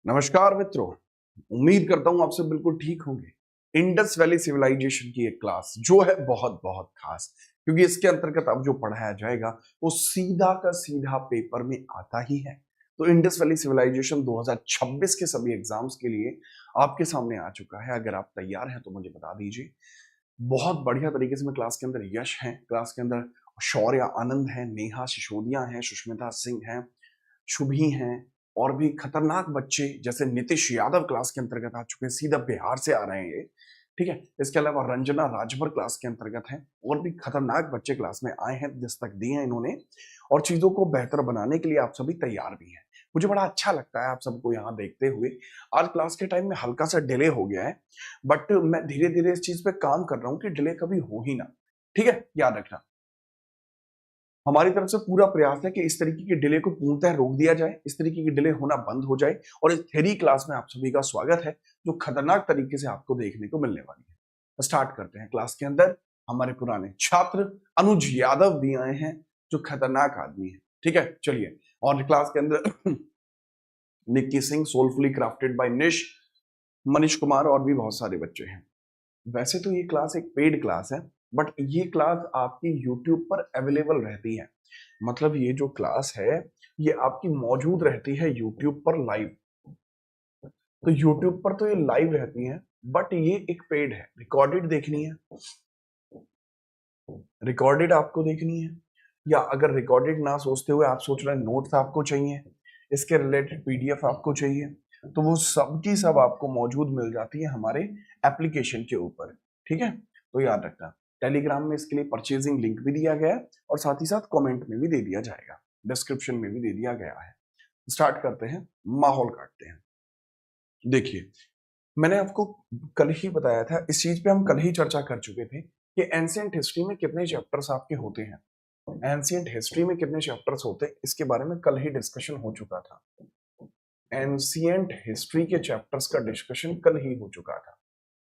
नमस्कार मित्रों। उम्मीद करता हूं आप सब बिल्कुल ठीक होंगे। इंडस वैली सिविलाइजेशन की एक क्लास जो है बहुत बहुत खास, क्योंकि इसके अंतर्गत अब जो पढ़ाया जाएगा वो सीधा का सीधा पेपर में आता ही है। तो इंडस वैली सिविलाइजेशन 2026 के सभी एग्जाम्स के लिए आपके सामने आ चुका है। अगर आप तैयार हैं तो मुझे बता दीजिए। बहुत बढ़िया तरीके से मैं क्लास के अंदर यश है, क्लास के अंदर शौर्य आनंद है, नेहा सिसोदिया है, सुष्मिता सिंह है, शुभी हैं, और भी खतरनाक बच्चे जैसे नीतीश यादव क्लास के अंतर्गत आ चुके हैं, सीधा बिहार से आ रहे हैं ये। ठीक है। इसके अलावा रंजना राजभर क्लास के अंतर्गत है, और भी खतरनाक बच्चे क्लास में आए हैं, दस्तक दी है इन्होंने, और चीजों को बेहतर बनाने के लिए आप सभी तैयार भी हैं। मुझे बड़ा अच्छा लगता है आप सबको यहाँ देखते हुए। आज क्लास के टाइम में हल्का सा डिले हो गया है, बट मैं धीरे धीरे इस चीज पे काम कर रहा हूँ कि डिले कभी हो ही ना। ठीक है, याद रखना। हमारी तरफ से पूरा प्रयास है कि इस तरीके के डिले को पूर्णतः रोक दिया जाए, इस तरीके की डिले होना बंद हो जाए। और इस थ्योरी क्लास में आप सभी का स्वागत है, जो खतरनाक तरीके से आपको देखने को मिलने वाली है। स्टार्ट करते हैं। क्लास के अंदर हमारे पुराने छात्र अनुज यादव भी आए हैं, जो खतरनाक आदमी है। ठीक है, चलिए। और क्लास के अंदर Nikki Singh, soulfully crafted bye निश, मनीष कुमार, और भी बहुत सारे बच्चे हैं। वैसे तो ये क्लास एक पेड क्लास है, बट ये क्लास आपकी YouTube पर अवेलेबल रहती है। मतलब ये जो क्लास है ये आपकी मौजूद रहती है YouTube पर लाइव। तो YouTube पर तो ये लाइव रहती है, बट ये एक पेड है। रिकॉर्डेड देखनी है, रिकॉर्डेड आपको देखनी है, या अगर रिकॉर्डेड ना सोचते हुए आप सोच रहे हैं नोट्स आपको चाहिए, इसके रिलेटेड PDF आपको चाहिए, तो वो सब की सब आपको मौजूद मिल जाती है हमारे एप्लीकेशन के ऊपर। ठीक है, तो याद रखना। टेलीग्राम में इसके लिए परचेजिंग लिंक भी दिया गया है, और साथ ही साथ कमेंट में भी दे दिया जाएगा, डिस्क्रिप्शन में भी दे दिया गया है। स्टार्ट करते हैं, माहौल काटते हैं। देखिए, मैंने आपको कल ही बताया था, इस चीज पे हम कल ही चर्चा कर चुके थे कि एंशिएंट हिस्ट्री में कितने चैप्टर्स आपके होते हैं। एंशिएंट हिस्ट्री में कितने चैप्टर्स होते हैं इसके बारे में कल ही डिस्कशन हो चुका था। एंशिएंट हिस्ट्री के चैप्टर्स का डिस्कशन कल ही हो चुका था।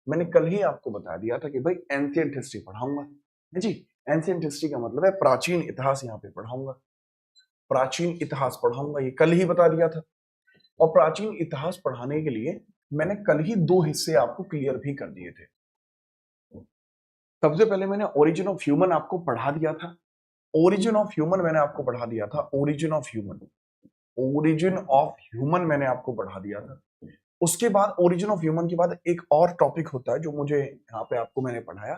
मैंने कल ही आपको बता दिया था कि भाई एंशिएंट हिस्ट्री पढ़ाऊंगा जी। एंशिएंट हिस्ट्री का मतलब है प्राचीन इतिहास, यहाँ पे पढ़ाऊंगा, प्राचीन इतिहास पढ़ाऊंगा, ये कल ही बता दिया था। और प्राचीन इतिहास पढ़ाने के लिए मैंने कल ही 2 हिस्से आपको क्लियर भी कर दिए थे। सबसे पहले मैंने ओरिजिन ऑफ ह्यूमन आपको पढ़ा दिया था। ओरिजिन ऑफ ह्यूमन मैंने आपको पढ़ा दिया था। Origin of human, origin of human मैंने आपको पढ़ा दिया था। उसके बाद ओरिजिन ऑफ ह्यूमन के बाद एक और टॉपिक होता है जो मुझे यहाँ पे आपको मैंने पढ़ाया,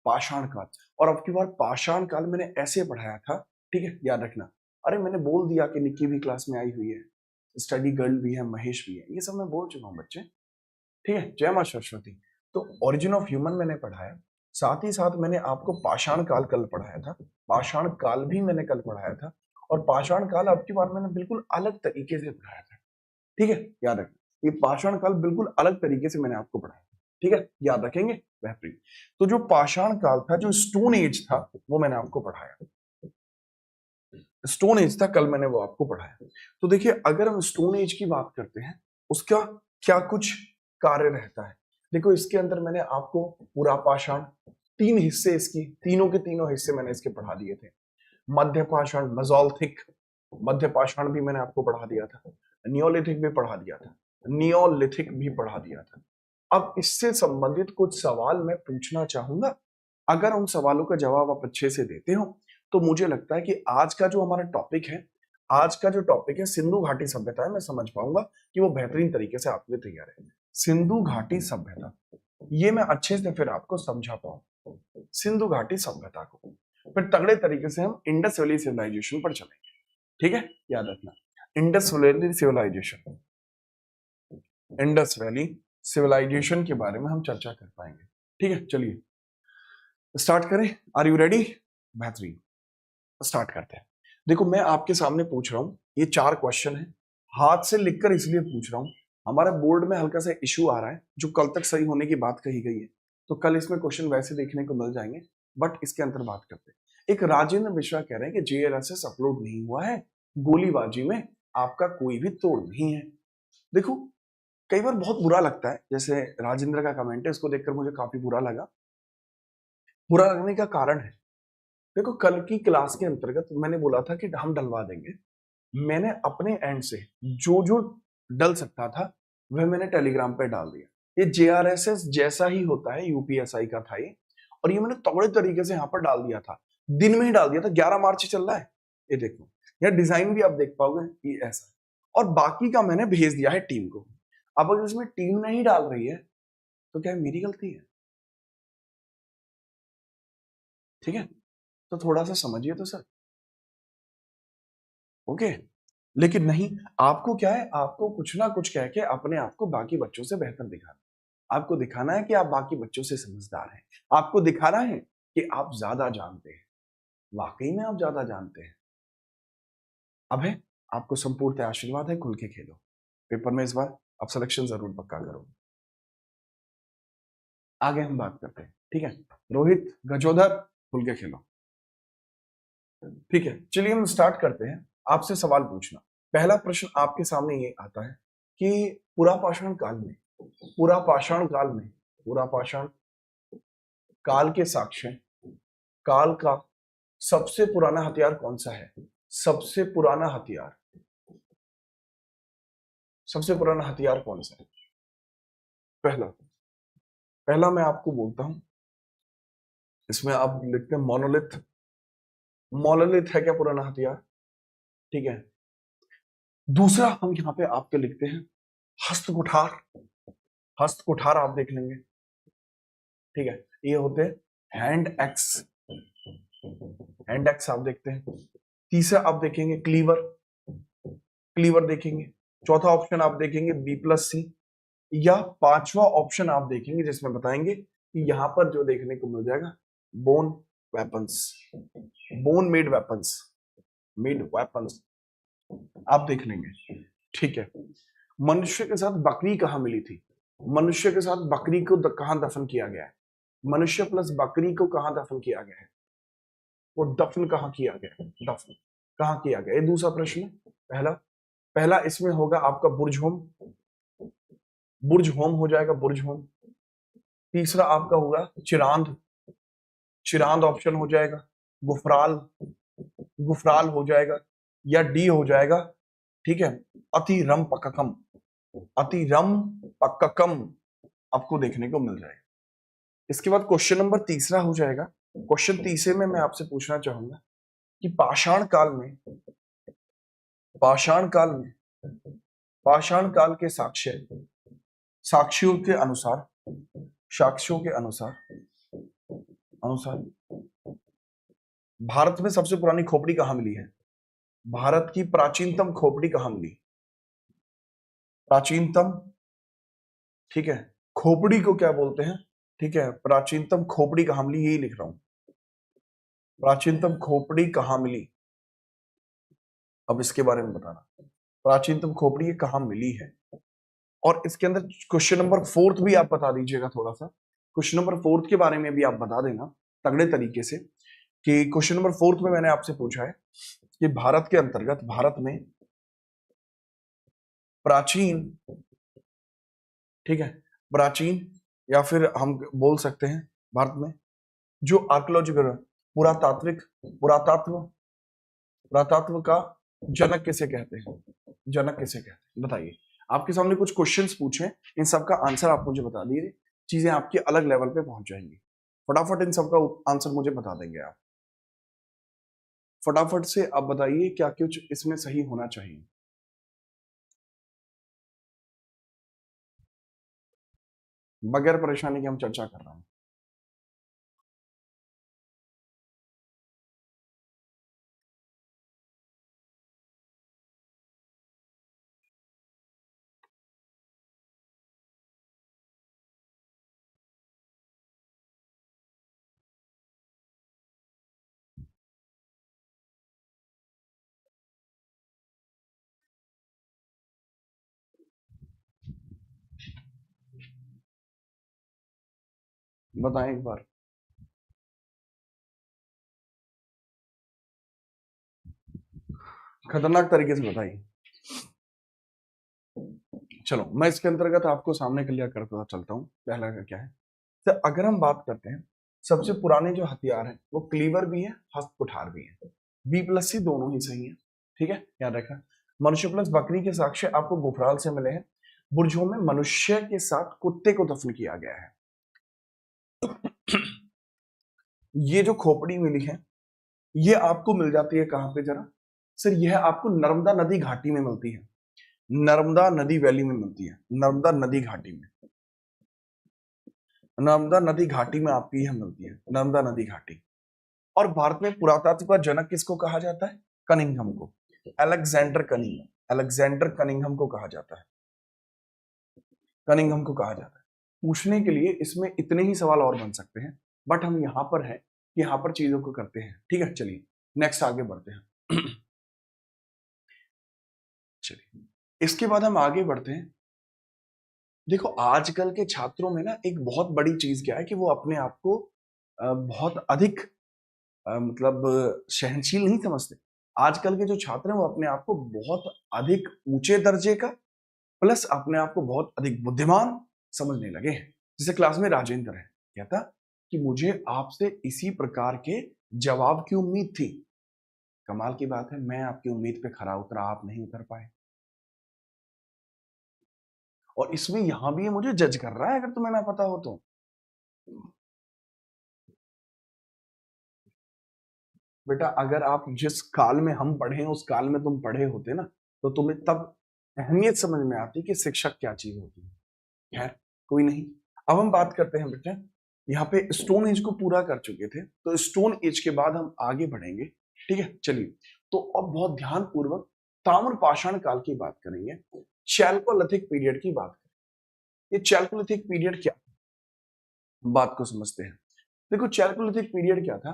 पाषाण काल। और अब की बार पाषाण काल मैंने ऐसे पढ़ाया था, ठीक है, याद रखना। अरे मैंने बोल दिया कि निक्की भी क्लास में आई हुई है, स्टडी गर्ल भी है, महेश भी है, ये सब मैं बोल चुका हूँ बच्चे। ठीक है, जय मां सरस्वती। तो ओरिजिन ऑफ ह्यूमन मैंने पढ़ाया, साथ ही साथ मैंने आपको पाषाण काल कल पढ़ाया था, पाषाण काल भी मैंने कल पढ़ाया था। और पाषाण काल अब की बार मैंने बिल्कुल अलग तरीके से पढ़ाया था। ठीक है, याद रखना, ये पाषाण काल बिल्कुल अलग तरीके से मैंने आपको पढ़ाया। ठीक है, याद रखेंगे, बेहतरीन। तो जो पाषाण काल था, जो स्टोन एज था, वो मैंने आपको पढ़ाया। स्टोन एज था कल, मैंने वो आपको पढ़ाया। तो देखिए, अगर हम स्टोन एज की बात करते हैं, उसका क्या कुछ कार्य रहता है। देखो, इसके अंदर मैंने आपको पूरा पाषाण, 3 हिस्से, इसकी तीनों के तीनों हिस्से मैंने इसके पढ़ा दिए थे। मध्य पाषाण, मेसोलिथिक, मध्य पाषाण भी मैंने आपको पढ़ा दिया था। नियोलिथिक भी पढ़ा दिया था, नियोलिथिक भी पढ़ा दिया था। अब इससे संबंधित कुछ सवाल मैं पूछना चाहूंगा। अगर उन सवालों का जवाब आप अच्छे से देते हो, तो मुझे लगता है कि आज का जो हमारा टॉपिक है, आज का जो टॉपिक है सिंधु घाटी सभ्यता है, मैं समझ पाऊंगा कि वो बेहतरीन तरीके से आपके लिए तैयार है। सिंधु घाटी सभ्यता, ये मैं अच्छे से फिर आपको समझा पाऊं, सिंधु घाटी सभ्यता को। फिर तगड़े तरीके से हम इंडस वैली सिविलाइजेशन पर चलेंगे। ठीक है, याद रखना, Indus Valley Civilisation, Indus Valley Civilisation के बारे में हम चर्चा कर पाएंगे। ठीक है, चलिए स्टार्ट करें। Are you ready? बेहतरीन, स्टार्ट करते हैं। देखो, मैं आपके सामने पूछ रहा हूं, ये 4 क्वेश्चन है, हाथ से लिखकर इसलिए पूछ रहा हूं, हमारे बोर्ड में हल्का सा इशू आ रहा है, जो कल तक सही होने की बात कही गई है, तो कल इसमें क्वेश्चन वैसे देखने को मिल जाएंगे, बट इसके अंदर बात करते हैं। एक राजेंद्र मिश्रा कह रहे हैं कि JRSS अपलोड नहीं हुआ है, गोलीबाजी में आपका कोई भी तोड़ नहीं है। देखो, कई बार बहुत बुरा लगता है, जैसे राजेंद्र का कमेंट है, इसको देखकर मुझे काफी बुरा लगा। बुरा लगने का कारण है, देखो, कल की क्लास के अंतर्गत मैंने बोला था कि हम डलवा देंगे। मैंने अपने एंड से जो जो डल सकता था वह मैंने टेलीग्राम पे डाल दिया। ये JRSS जैसा ही होता है, यूपीएसआई का था ये, और ये मैंने तगड़े तरीके से यहाँ पर डाल दिया था, दिन में ही डाल दिया था। 11 मार्च चल रहा है, ये देखो, यह डिजाइन भी आप देख पाओगे, ये ऐसा। और बाकी का मैंने भेज दिया है टीम को। अब अगर इसमें टीम नहीं डाल रही है तो क्या मेरी गलती है? ठीक है, तो थोड़ा सा समझिए तो सर। ओके, लेकिन नहीं, आपको क्या है, आपको कुछ ना कुछ कह के अपने आप को बाकी बच्चों से बेहतर दिखाना। आपको दिखाना है कि आप बाकी बच्चों से समझदार हैं। आपको दिखाना है कि आप ज्यादा जानते हैं। वाकई में आप ज्यादा जानते हैं। अब है, आपको संपूर्ण आशीर्वाद है, खुल के खेलो। पेपर में इस बार आप सिलेक्शन जरूर पक्का करो। आगे हम बात करते हैं, ठीक है। रोहित गजोधर, खुल के खेलो। ठीक है, चलिए हम स्टार्ट करते हैं आपसे सवाल पूछना। पहला प्रश्न आपके सामने ये आता है कि पुरापाषाण काल में, पुरापाषाण काल में, पुरापाषाण काल के साक्ष्य, काल का सबसे पुराना हथियार कौन सा है? सबसे पुराना हथियार, सबसे पुराना हथियार कौन सा है? पहला, पहला मैं आपको बोलता हूं, इसमें आप लिखते हैं मोनोलिथ। मोनोलिथ है क्या पुराना हथियार? ठीक है। दूसरा हम यहाँ पे आपके लिखते हैं हस्त कुठार। हस्त कुठार आप देख लेंगे, ठीक है। ये होते हैं हैंड एक्स, हैंड एक्स आप देखते हैं। तीसरा आप देखेंगे क्लीवर, क्लीवर देखेंगे। चौथा ऑप्शन आप देखेंगे B+C, या पांचवा ऑप्शन आप देखेंगे जिसमें बताएंगे कि यहां पर जो देखने को मिल जाएगा bone weapons, bone made weapons, made weapons आप देख लेंगे, ठीक है। मनुष्य के साथ बकरी कहां मिली थी? मनुष्य के साथ बकरी को कहां दफन किया गया है? मनुष्य प्लस बकरी को कहां दफन किया गया है? वो दफन कहां किया गया है? दफन कहां किया गया? ये दूसरा प्रश्न है। पहला, पहला इसमें होगा आपका बुर्ज होम, बुर्ज होम हो जाएगा, बुर्ज होम। तीसरा आपका होगा चिरांद, चिरांद ऑप्शन हो जाएगा। गुफराल, गुफराल हो जाएगा, या डी हो जाएगा, ठीक है, अतिरम पक्ककम, अतिरम पक्ककम आपको देखने को मिल जाएगा। इसके बाद क्वेश्चन नंबर तीसरा हो जाएगा। क्वेश्चन तीसरे में मैं आपसे पूछना चाहूंगा कि पाषाण काल में, पाषाण काल में, पाषाण काल के साक्ष्य, साक्ष्यों के अनुसार, साक्ष्यों के अनुसार, अनुसार भारत में सबसे पुरानी खोपड़ी कहां मिली है? भारत की प्राचीनतम खोपड़ी कहां मिली? प्राचीनतम, ठीक है, खोपड़ी को क्या बोलते हैं? ठीक है, प्राचीनतम खोपड़ी कहां मिली, यही लिख रहा हूं, प्राचीनतम खोपड़ी कहां मिली। अब इसके बारे में बताना, प्राचीनतम खोपड़ी ये कहां मिली है। और इसके अंदर क्वेश्चन नंबर 4 भी आप बता दीजिएगा थोड़ा सा। क्वेश्चन नंबर 4 के बारे में भी आप बता देना तगड़े तरीके से, कि क्वेश्चन नंबर 4 में मैंने आपसे पूछा है कि भारत के अंतर्गत, भारत में प्राचीन, ठीक है, प्राचीन, या फिर हम बोल सकते हैं भारत में जो आर्कियोलॉजिकल, पुरातात्विक, पुरातत्व, पुरातत्व का जनक किसे कहते हैं? जनक किसे कहते हैं बताइए। आपके सामने कुछ क्वेश्चंस पूछे, इन सब का आंसर आप मुझे बता दीजिए, चीजें आपकी अलग लेवल पे पहुंच जाएंगी। फटाफट इन सब का आंसर मुझे बता देंगे आप। फटाफट से आप बताइए क्या कुछ इसमें सही होना चाहिए। बगैर परेशानी की हम चर्चा कर रहे हैं। बताएं एक बार। खतरनाक तरीके से बताइए। चलो मैं इसके अंतर्गत आपको सामने क्लियर करता चलता हूँ। पहला का क्या है, तो अगर हम बात करते हैं सबसे पुराने जो हथियार हैं वो क्लीवर भी है, हस्त कुठार भी है। B+C दोनों ही सही है, ठीक है, याद रखा। मनुष्य प्लस बकरी के साक्ष्य आपको गुफराल से मिले हैं। बुर्जों में मनुष्य के साथ कुत्ते को दफन किया गया है। ये जो खोपड़ी मिली है ये आपको मिल जाती है कहां पे जरा सर? यह आपको नर्मदा नदी घाटी में मिलती है, नर्मदा नदी वैली में मिलती है, नर्मदा नदी घाटी में, नर्मदा नदी घाटी में आपकी यह मिलती है, नर्मदा नदी घाटी। और भारत में पुरातत्व का जनक किसको कहा जाता है? कनिंघम को, अलेक्जेंडर कनिंघम, अलेक्जेंडर कनिंघम को कहा जाता है, कनिंघम को कहा जाता है। पूछने के लिए इसमें इतने ही सवाल और बन सकते हैं, बट हम यहां पर है, यहां पर चीजों को करते हैं। ठीक है, चलिए नेक्स्ट आगे बढ़ते हैं। चलिए इसके बाद हम आगे बढ़ते हैं। देखो आजकल के छात्रों में ना एक बहुत बड़ी चीज क्या है कि वो अपने आप को बहुत अधिक मतलब सहनशील नहीं समझते। आजकल के जो छात्र हैं वो अपने आप को बहुत अधिक ऊंचे दर्जे का प्लस अपने आप को बहुत अधिक बुद्धिमान समझने लगे हैं। जैसे क्लास में राजेंद्र है, कहता कि मुझे आपसे इसी प्रकार के जवाब की उम्मीद थी। कमाल की बात है, मैं आपकी उम्मीद पे खरा उतरा, आप नहीं उतर पाए। और इसमें यहां भी ये मुझे जज कर रहा है, अगर तुम्हें ना पता हो तो। बेटा अगर आप जिस काल में हम पढ़े हैं उस काल में तुम पढ़े होते ना, तो तुम्हें तब अहमियत समझ में आती कि शिक्षक क्या चीज होती है। खैर कोई नहीं, अब हम बात करते हैं बेटा, यहाँ पे स्टोन एज को पूरा कर चुके थे, तो स्टोन एज के बाद हम आगे बढ़ेंगे। ठीक है, चलिए तो अब बहुत ध्यान पूर्वक ताम्र पाषाण काल की बात करेंगे, चैल्कोलिथिक पीरियड की बात करेंगे। ये चैल्कोलिथिक पीरियड क्या, बात को समझते हैं। देखो चैल्कोलिथिक पीरियड क्या था?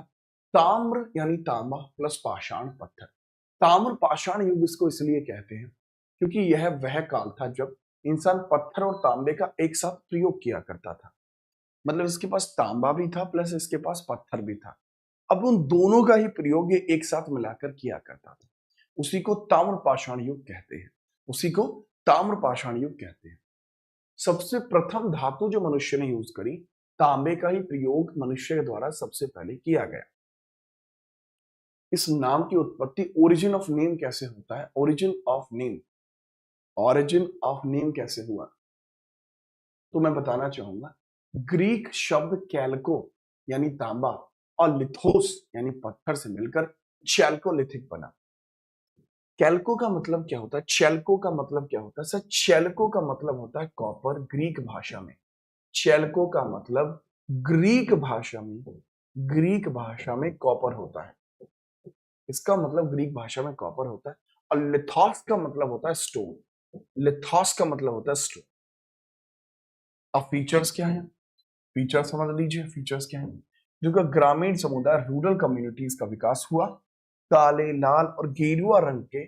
ताम्र यानी तांबा प्लस पाषाण पत्थर। ताम्र पाषाण युग इसको इसलिए कहते हैं क्योंकि यह वह काल था जब इंसान पत्थर और तांबे का एक साथ प्रयोग किया करता था। मतलब इसके पास तांबा भी था प्लस इसके पास पत्थर भी था। अब उन दोनों का ही प्रयोग ये एक साथ मिलाकर किया करता था। उसी को ताम्र पाषाण युग कहते हैं, उसी को ताम्र पाषाण युग कहते हैं। सबसे प्रथम धातु जो मनुष्य ने यूज करी, तांबे का ही प्रयोग मनुष्य के द्वारा सबसे पहले किया गया। इस नाम की उत्पत्ति, ओरिजिन ऑफ नेम कैसे होता है? Origin of name, origin of name कैसे हुआ तो मैं बताना चाहूंगा। ग्रीक शब्द कैल्को यानी तांबा और लिथोस यानी पत्थर से मिलकर चैल्कोलिथिक बना। कैल्को का मतलब क्या होता है? चैल्को का मतलब क्या होता है सर? चैल्को का मतलब होता है कॉपर ग्रीक भाषा में। चैल्को का मतलब ग्रीक भाषा में, ग्रीक भाषा में कॉपर होता है। इसका मतलब ग्रीक भाषा में कॉपर होता है। और लिथोस का मतलब होता है स्टोन, लिथोस का मतलब होता है स्टोन। अब फीचर्स क्या है? फीचर्स समझ लीजिए, फीचर्स क्या है? जो कि ग्रामीण समुदाय, रूरल कम्युनिटीज का विकास हुआ। काले, लाल और गेरुआ रंग के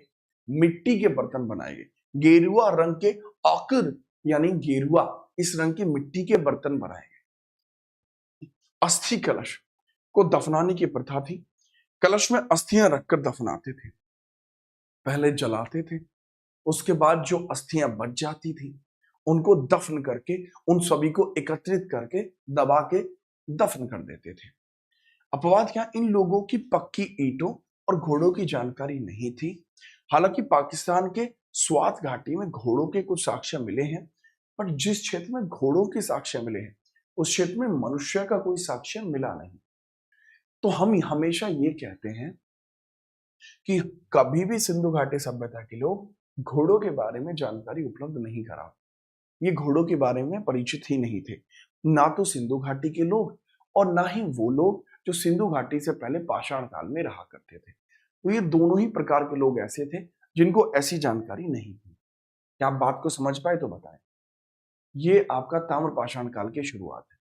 मिट्टी के बर्तन बनाए गए। गेरुआ रंग के आकर यानी गेरुआ, इस रंग की मिट्टी के बर्तन बनाए गए। अस्थि कलश को दफनाने की प्रथा थी। कलश में अस्थियां रखकर दफनाते थे, पहले जलाते थे, उसके बाद जो अस्थियां बच जाती थी उनको दफन करके, उन सभी को एकत्रित करके दबा के दफन कर देते थे। अपवाद क्या? इन लोगों की पक्की ईंटों और घोड़ों की जानकारी नहीं थी। हालांकि पाकिस्तान के स्वात घाटी में घोड़ों के कुछ साक्ष्य मिले हैं, पर जिस क्षेत्र में घोड़ों के साक्ष्य मिले हैं उस क्षेत्र में मनुष्य का कोई साक्ष्य मिला नहीं। तो हम हमेशा ये कहते हैं कि कभी भी सिंधु घाटी सभ्यता के लोग घोड़ों के बारे में जानकारी उपलब्ध नहीं करा। ये घोड़ों के बारे में परिचित ही नहीं थे, ना तो सिंधु घाटी के लोग और ना ही वो लोग जो सिंधु घाटी से पहले पाषाण काल में रहा करते थे। तो ये दोनों ही प्रकार के लोग ऐसे थे जिनको ऐसी जानकारी नहीं थी। क्या आप बात को समझ पाए तो बताएं। ये आपका ताम्र पाषाण काल की शुरुआत है।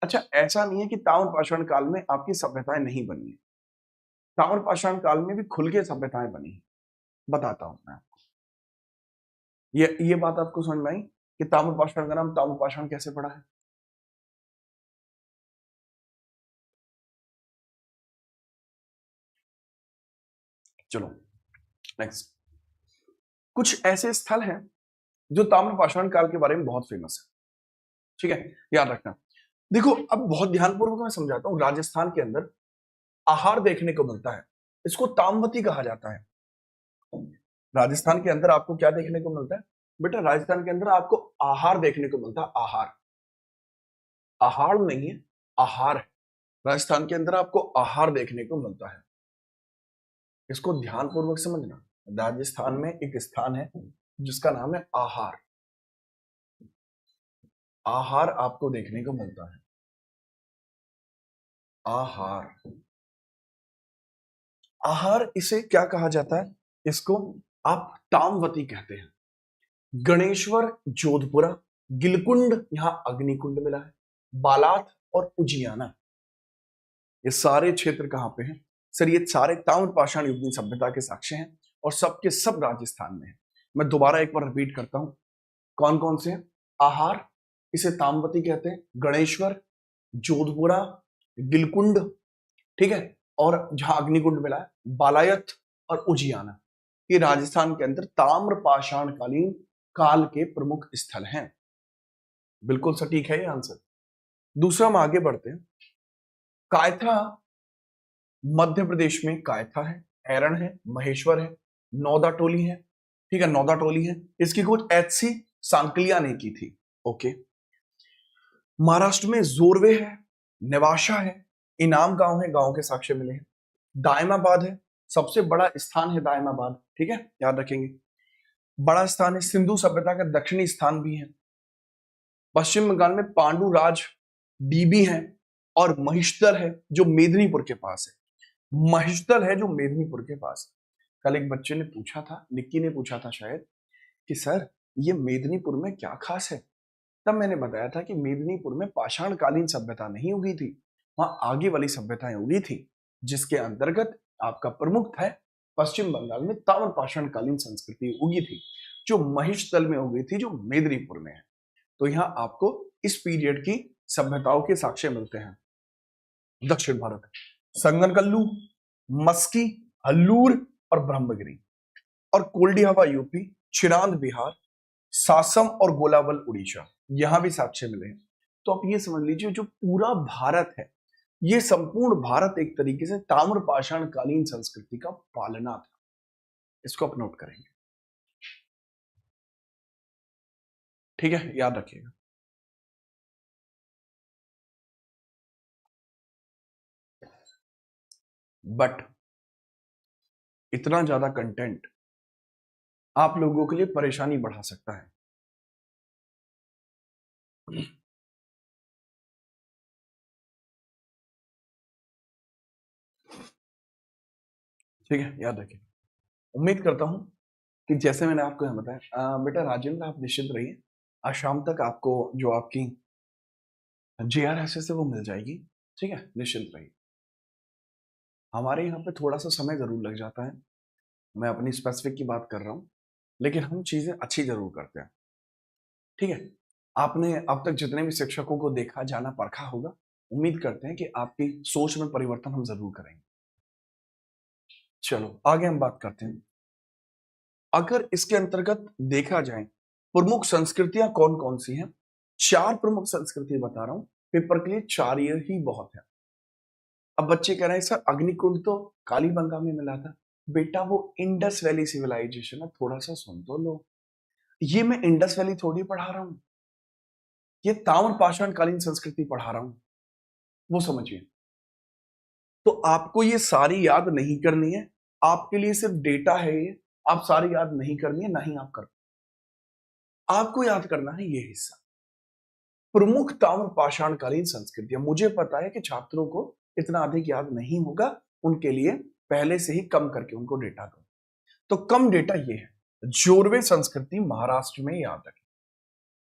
अच्छा ऐसा नहीं है कि ताम्र पाषाण काल में आपकी सभ्यताएं नहीं बनी है, ताम्र पाषाण काल में भी खुल के सभ्यताएं बनी है। बताता हूं मैं आपको। ये बात आपको समझ में आई कि ताम्र पाषाण का नाम ताम्र पाषाण कैसे पड़ा है? चलो नेक्स्ट। कुछ ऐसे स्थल हैं जो ताम्र पाषाण काल के बारे में बहुत फेमस है। ठीक है, याद रखना। देखो अब बहुत ध्यानपूर्वक मैं समझाता हूं। राजस्थान के अंदर आहार देखने को मिलता है, इसको तामवती कहा जाता है। राजस्थान के अंदर आपको क्या देखने को मिलता है? बेटा राजस्थान के अंदर आपको आहार देखने को मिलता है, आहार, आहार नहीं है, आहार है। राजस्थान के अंदर आपको आहार देखने को मिलता है, इसको ध्यानपूर्वक समझना। राजस्थान में एक स्थान है जिसका नाम है आहार, आहार आपको देखने को मिलता है, आहार। आहार इसे क्या कहा जाता है, इसको आप तामवती कहते हैं। गणेश्वर जोधपुरा, गिलकुंड, यहां अग्निकुंड मिला है, बालाथ और उजियाना, ये सारे क्षेत्र कहां पे हैं सर? ये सारे ताम्र पाषाण युगीन सभ्यता के साक्ष्य हैं और सबके सब राजस्थान में है। मैं दोबारा एक बार रिपीट करता हूं, कौन कौन से हैं? आहार, इसे तामवती कहते हैं, गणेश्वर, जोधपुरा, गिलकुंड, ठीक है, और जहां अग्निकुंड मिला है, बालायत और उजियाना, ये राजस्थान के अंदर ताम्र पाषाण कालीन काल के प्रमुख स्थल हैं। बिल्कुल सटीक है ये आंसर। दूसरा हम आगे बढ़ते हैं। कायथा, मध्य प्रदेश में कायथा है, ऐरण है, महेश्वर है, नौदा टोली है, ठीक है, नौदा टोली है। इसकी खोज एच.सी. सांकलिया ने की थी। ओके। महाराष्ट्र में जोरवे है, नेवाशा है, इनाम गांव है, गांव के साक्ष्य मिले हैं। दायमाबाद है, सबसे बड़ा स्थान है दायमाबाद, ठीक है, याद रखेंगे, बड़ा स्थान है। सिंधु सभ्यता का दक्षिणी स्थान भी है। पश्चिम बंगाल में पांडु राज डीबी है और महिषदल है जो मेदिनीपुर के पास है। महिषदल है जो मेदिनीपुर के पास है। कल एक बच्चे ने पूछा था, निक्की ने पूछा था शायद, कि सर ये मेदिनीपुर में क्या खास है? तब मैंने बताया था कि मेदिनीपुर में पाषाण कालीन सभ्यता नहीं उगी थी, वहां आगे वाली सभ्यताएं उगी थी, जिसके अंतर्गत आपका प्रमुख था पश्चिम बंगाल में ताम्र पाषाण कालीन संस्कृति उगी थी, जो महिषदल में उगी थी, जो मेदिनीपुर में है। तो यहाँ आपको इस पीरियड की सभ्यताओं के साक्ष्य मिलते हैं। दक्षिण भारत, संगनकल्लू, मस्की, हल्लूर और ब्रह्मगिरी, और कोल्डी हवा यूपी, चिरांद बिहार, सासम और गोलावल उड़ीसा, यहां भी साक्ष्य मिले हैं। तो आप ये समझ लीजिए जो पूरा भारत है, ये संपूर्ण भारत एक तरीके से ताम्र पाषाण कालीन संस्कृति का पालना था। इसको आप नोट करेंगे, ठीक है, याद रखिएगा। बट इतना ज्यादा कंटेंट आप लोगों के लिए परेशानी बढ़ा सकता है। ठीक है, याद रखिए। उम्मीद करता हूं कि जैसे मैंने आपको यहाँ बताया, बेटा राजेंद्र आप निश्चिंत रहिए, आज शाम तक आपको जो आपकी JRSS है वो मिल जाएगी, ठीक है, निश्चिंत रहिए। हमारे यहाँ पे थोड़ा सा समय जरूर लग जाता है, मैं अपनी स्पेसिफिक की बात कर रहा हूँ, लेकिन हम चीजें अच्छी जरूर करते हैं, ठीक है। आपने अब तक जितने भी शिक्षकों को देखा, जाना, परखा होगा, उम्मीद करते हैं कि आपकी सोच में परिवर्तन हम जरूर करेंगे। चलो आगे हम बात करते हैं। अगर इसके अंतर्गत देखा जाए प्रमुख संस्कृतियां कौन कौन सी हैं, 4 प्रमुख संस्कृति बता रहा हूं, पेपर के लिए 4 ये ही बहुत है। अब बच्चे कह रहे हैं सर अग्निकुंड तो कालीबंगा में मिला था। बेटा वो इंडस वैली सिविलाइजेशन है, थोड़ा सा सुन तो लो। ये मैं इंडस वैली थोड़ी पढ़ा रहा हूं, ये ताम्र पाषाण कालीन संस्कृति पढ़ा रहा हूं, वो समझिए। तो आपको ये सारी याद नहीं करनी है, आपके लिए सिर्फ डेटा है ये, आप सारी याद नहीं करनी है, ना ही आप कर, आपको याद करना है ये हिस्सा, प्रमुख ताम्र पाषाण कालीन संस्कृतियां। मुझे पता है कि छात्रों को इतना अधिक याद नहीं होगा, उनके लिए पहले से ही कम करके उनको डेटा दो। तो कम डेटा ये है, जोरवे संस्कृति महाराष्ट्र में, याद रखें,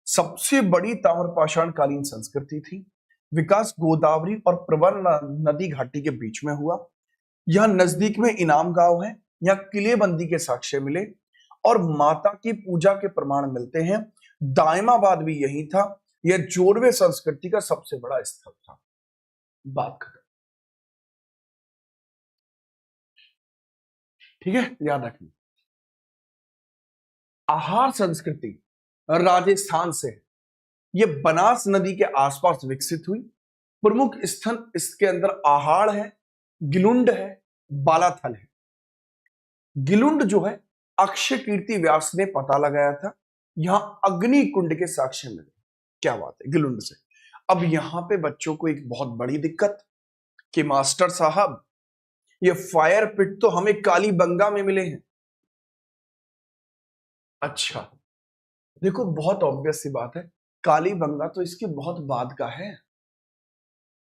सबसे बड़ी ताम्र पाषाण कालीन संस्कृति थी। विकास गोदावरी और प्रवर नदी घाटी के बीच में हुआ। यह नजदीक में इनाम गांव है, यहां किलेबंदी के साक्ष्य मिले और माता की पूजा के प्रमाण मिलते हैं। दायमाबाद भी यही था। यह जोरवे संस्कृति का सबसे बड़ा स्थल था। बात खत्म, ठीक है, याद रखिए। आहार संस्कृति राजस्थान से, यह बनास नदी के आसपास विकसित हुई। प्रमुख स्थल इसके अंदर आहाड़ है, गिलुंड है, बालाथल है। गिलुंड जो है अक्षय कीर्ति व्यास ने पता लगाया था, यहां अग्नि कुंड के साक्ष्य मिले। क्या बात है, गिलुंड से। अब यहां पे बच्चों को एक बहुत बड़ी दिक्कत कि मास्टर साहब ये फायर पिट तो हमें कालीबंगा में मिले हैं। अच्छा, देखो बहुत ऑब्वियस सी बात है, कालीबंगा तो इसके बहुत बाद का है।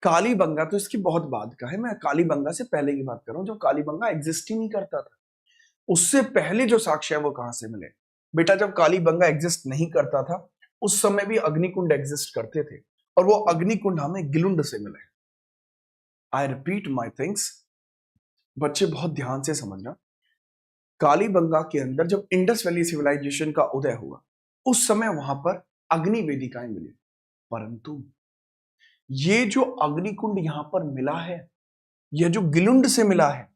कालीबंगा तो इसकी बहुत बाद का है। मैं कालीबंगा से पहले की बात कर रहा हूं, जब कालीबंगा एग्जिस्ट ही नहीं करता था। उससे पहले जो साक्ष्य है वो कहां से मिले? बेटा, जब कालीबंगा एग्जिस्ट नहीं करता था उस समय भी अग्निकुंड एग्जिस्ट करते थे, और वो अग्निकुंड हमें गिलुंड से मिले। आई रिपीट माई थिंग्स, बच्चे बहुत ध्यान से समझना। कालीबंगा के अंदर जब इंडस वैली सिविलाइजेशन का उदय हुआ उस समय वहां पर अग्नि वेदिकाएं मिली, परंतु ये जो अग्निकुंड यहां पर मिला है, यह जो गिलुंड से मिला है,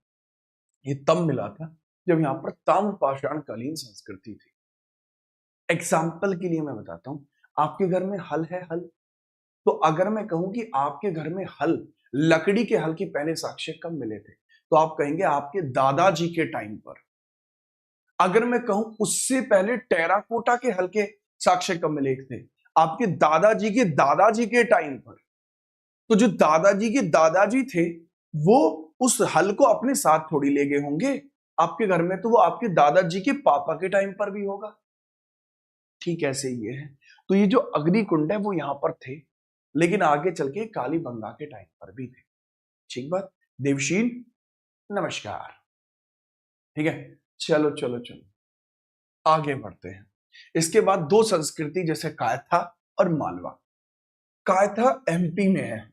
ये तब मिला था जब यहां पर ताम्र पाषाण कालीन संस्कृति थी। एग्जाम्पल के लिए मैं बताता हूं, आपके घर में हल है, हल। तो अगर मैं कहूं कि आपके घर में हल, लकड़ी के हल के पहले साक्ष्य कब मिले थे, तो आप कहेंगे आपके दादाजी के टाइम पर। अगर मैं कहूं उससे पहले टेराकोटा के हल के साक्ष्य कब मिले थे, आपके दादाजी के टाइम पर। तो जो दादाजी के दादाजी थे वो उस हल को अपने साथ थोड़ी ले गए होंगे आपके घर में, तो वो आपके दादाजी के पापा के टाइम पर भी होगा। ठीक ऐसे ये है। तो ये जो अग्निकुंड है वो यहां पर थे, लेकिन आगे चल के कालीबंगा के टाइम पर भी थे। ठीक बात। देवशील, नमस्कार। ठीक है, चलो चलो चलो आगे बढ़ते हैं। इसके बाद दो संस्कृति जैसे कायथा और मालवा। कायथा एमपी में है,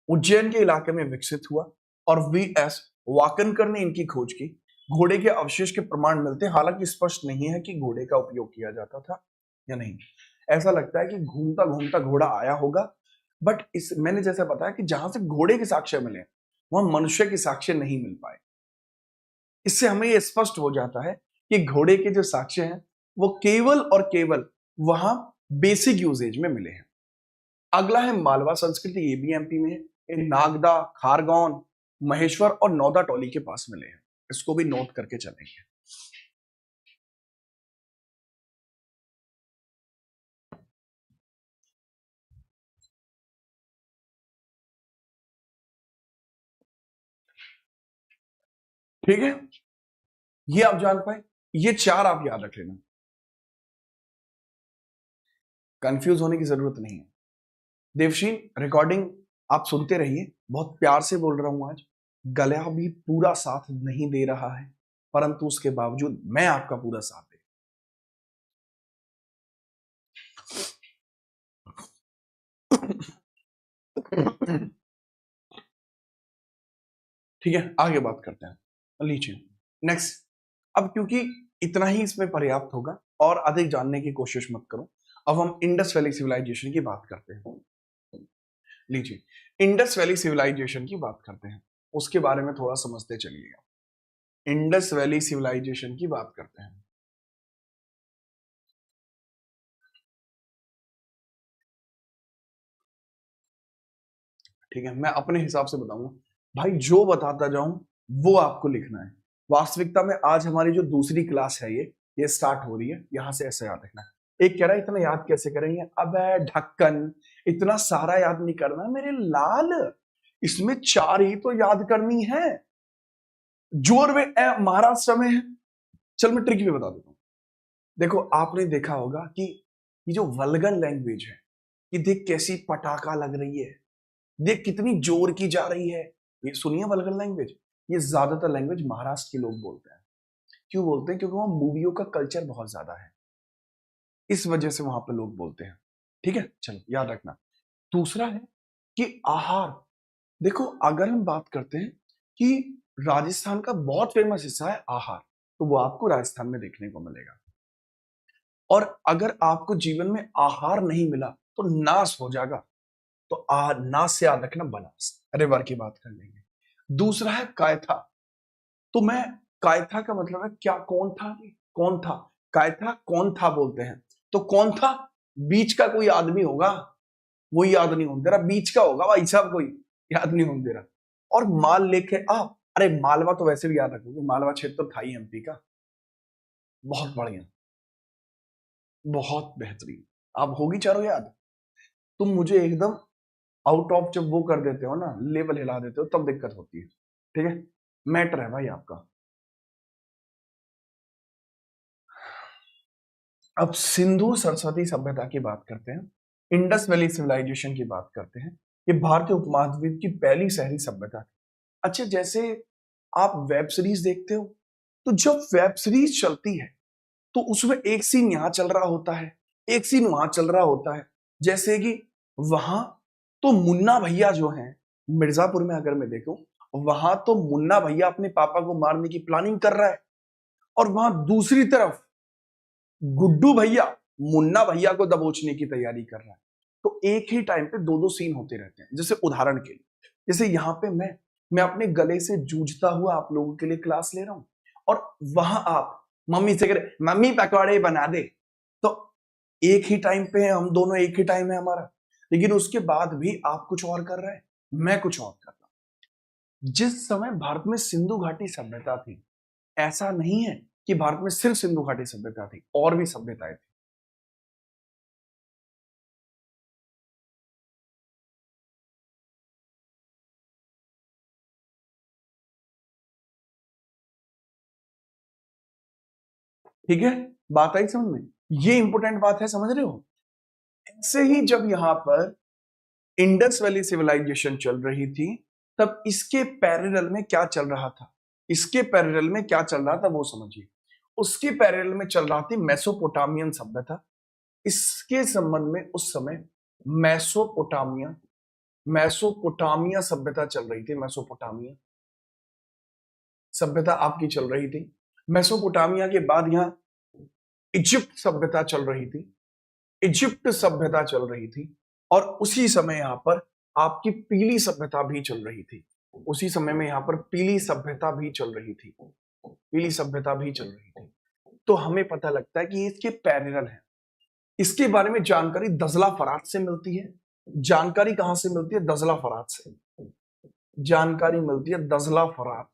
उज्जैन के इलाके में विकसित हुआ, और वीएस वाकनकर ने इनकी खोज की। घोड़े के अवशेष के प्रमाण मिलते हैं, हालांकि स्पष्ट नहीं है कि घोड़े का उपयोग किया जाता था या नहीं। ऐसा लगता है कि घूमता घूमता घोड़ा आया होगा, बट इस मैंने जैसा बताया कि जहां से घोड़े के साक्ष्य मिले वहां मनुष्य के साक्ष्य नहीं मिल पाए। इससे हमें यह स्पष्ट हो जाता है कि घोड़े के जो साक्ष्य हैं वो केवल और केवल वहां बेसिक यूजेज में मिले हैं। अगला है मालवा संस्कृति, ये भी एमपी में है। ये नागदा, खारगौन, महेश्वर और नौदा टोली के पास मिले हैं। इसको भी नोट करके चलेंगे। ठीक है, ये आप जान पाए, ये चार आप याद रख लेना, कंफ्यूज होने की जरूरत नहीं है। देवशीन, रिकॉर्डिंग आप सुनते रहिए, बहुत प्यार से बोल रहा हूं आज। गला भी पूरा साथ नहीं दे रहा है, परंतु उसके बावजूद मैं आपका पूरा साथ दे। ठीक है, आगे बात करते हैं। लीजिए नेक्स्ट। अब क्योंकि इतना ही इसमें पर्याप्त होगा और अधिक जानने की कोशिश मत करो, अब हम इंडस वैली सिविलाइजेशन की बात करते हैं। लीजिए, इंडस वैली सिविलाइजेशन की बात करते हैं, उसके बारे में थोड़ा समझते चलिएगा। इंडस वैली सिविलाइजेशन की बात करते हैं। ठीक है, मैं अपने हिसाब से बताऊंगा भाई, जो बताता जाऊं वो आपको लिखना है। वास्तविकता में आज हमारी जो दूसरी क्लास है ये स्टार्ट हो रही है, यहां से ऐसे याद रखना है। एक कह रहा है इतना याद कैसे करेंगे, अब ढक्कन, इतना सारा याद नहीं करना मेरे लाल, इसमें चार ही तो याद करनी है। जोर में महाराष्ट्र में है। चल मैं ट्रिक भी बता देता हूं। देखो आपने देखा होगा कि ये जो वल्गर लैंग्वेज है, ये देख कैसी पटाखा लग रही है, देख कितनी जोर की जा रही है। ये सुनिए वल्गर लैंग्वेज, ये ज्यादातर लैंग्वेज महाराष्ट्र के लोग बोलते हैं। क्यों बोलते हैं? क्योंकि वहां मूवियों का कल्चर बहुत ज्यादा है, इस वजह से वहां पे लोग बोलते हैं। ठीक है, चलो याद रखना। दूसरा है कि आहार। देखो अगर हम बात करते हैं कि राजस्थान का बहुत फेमस हिस्सा है आहार, तो वो आपको राजस्थान में देखने को मिलेगा। और अगर आपको जीवन में आहार नहीं मिला तो नाश हो जाएगा। तो नाश से याद रखना बनास, रिवर की बात कर लेंगे। दूसरा है कायथा। तो मैं कायथा का मतलब है क्या, कौन था, कौन था, कायथा कौन था बोलते हैं। तो कौन था, बीच का कोई आदमी होगा, वो याद नहीं होने दे रहा, बीच का होगा भाई साहब, कोई याद नहीं होने दे रहा। और माल लेके अरे मालवा तो वैसे भी याद रखोगे, मालवा क्षेत्र तो था ही एमपी का, बहुत बढ़िया। बहुत बेहतरीन। आप होगी चारों याद? तुम मुझे एकदम आउट ऑफ जब वो कर देते हो ना, लेवल हिला देते हो, तब दिक्कत होती है। ठीक है, मैटर है भाई आपका। अब सिंधु सरस्वती सभ्यता की बात करते हैं, इंडस वैली सिविलाइजेशन की बात करते हैं। ये भारतीय उपमहाद्वीप की पहली शहरी सभ्यता थी। अच्छा, जैसे आप वेब सीरीज देखते हो, तो जब वेब सीरीज चलती है तो उसमें एक सीन यहां चल रहा होता है, एक सीन वहां चल रहा होता है। जैसे कि वहां तो मुन्ना भैया जो हैं, मिर्जापुर में अगर मैं देखूं, वहां तो मुन्ना भैया अपने पापा को मारने की प्लानिंग कर रहा है, और वहां दूसरी तरफ गुड्डू भैया मुन्ना भैया को दबोचने की तैयारी कर रहा है। तो एक ही टाइम पे दो दो सीन होते रहते हैं। जैसे उदाहरण के लिए, जैसे यहाँ पे मैं अपने गले से जूझता हुआ आप लोगों के लिए क्लास ले रहा हूं, और वहां आप मम्मी से कह रहे मम्मी पकौड़े बना दे। तो एक ही टाइम पे है हम दोनों, एक ही टाइम है हमारा, लेकिन उसके बाद भी आप कुछ और कर रहे हैं, मैं कुछ और कर रहा हूं। जिस समय भारत में सिंधु घाटी सभ्यता थी, ऐसा नहीं है कि भारत में सिर्फ सिंधु घाटी सभ्यता थी, और भी सभ्यताएं थी। ठीक है, बात आई समझ में? ये इंपॉर्टेंट बात है, समझ रहे हो? ऐसे ही जब यहां पर इंडस वैली सिविलाइजेशन चल रही थी, तब इसके पैरेलल में क्या चल रहा था? इसके पैरेलल में क्या चल रहा था वो समझिए। उसके पैरेलल में चल रहा थी मेसोपोटामियन सभ्यता। इसके संबंध में उस समय मेसोपोटामिया मेसोपोटामिया सभ्यता चल रही थी। मेसोपोटामिया सभ्यता आपकी चल रही थी। मेसोपोटामिया के बाद यहां इजिप्ट सभ्यता चल रही थी। इजिप्ट सभ्यता चल रही थी, और उसी समय यहां पर आपकी पीली सभ्यता भी चल रही थी। उसी समय में यहां पर पीली सभ्यता भी चल रही थी। पीली सभ्यता भी चल रही थी। तो हमें पता लगता है कि ये इसके पैरेलल है। इसके बारे में जानकारी दजला फरात से मिलती है। जानकारी कहां से मिलती है? दजला फरात से जानकारी मिलती है, दजला फरात।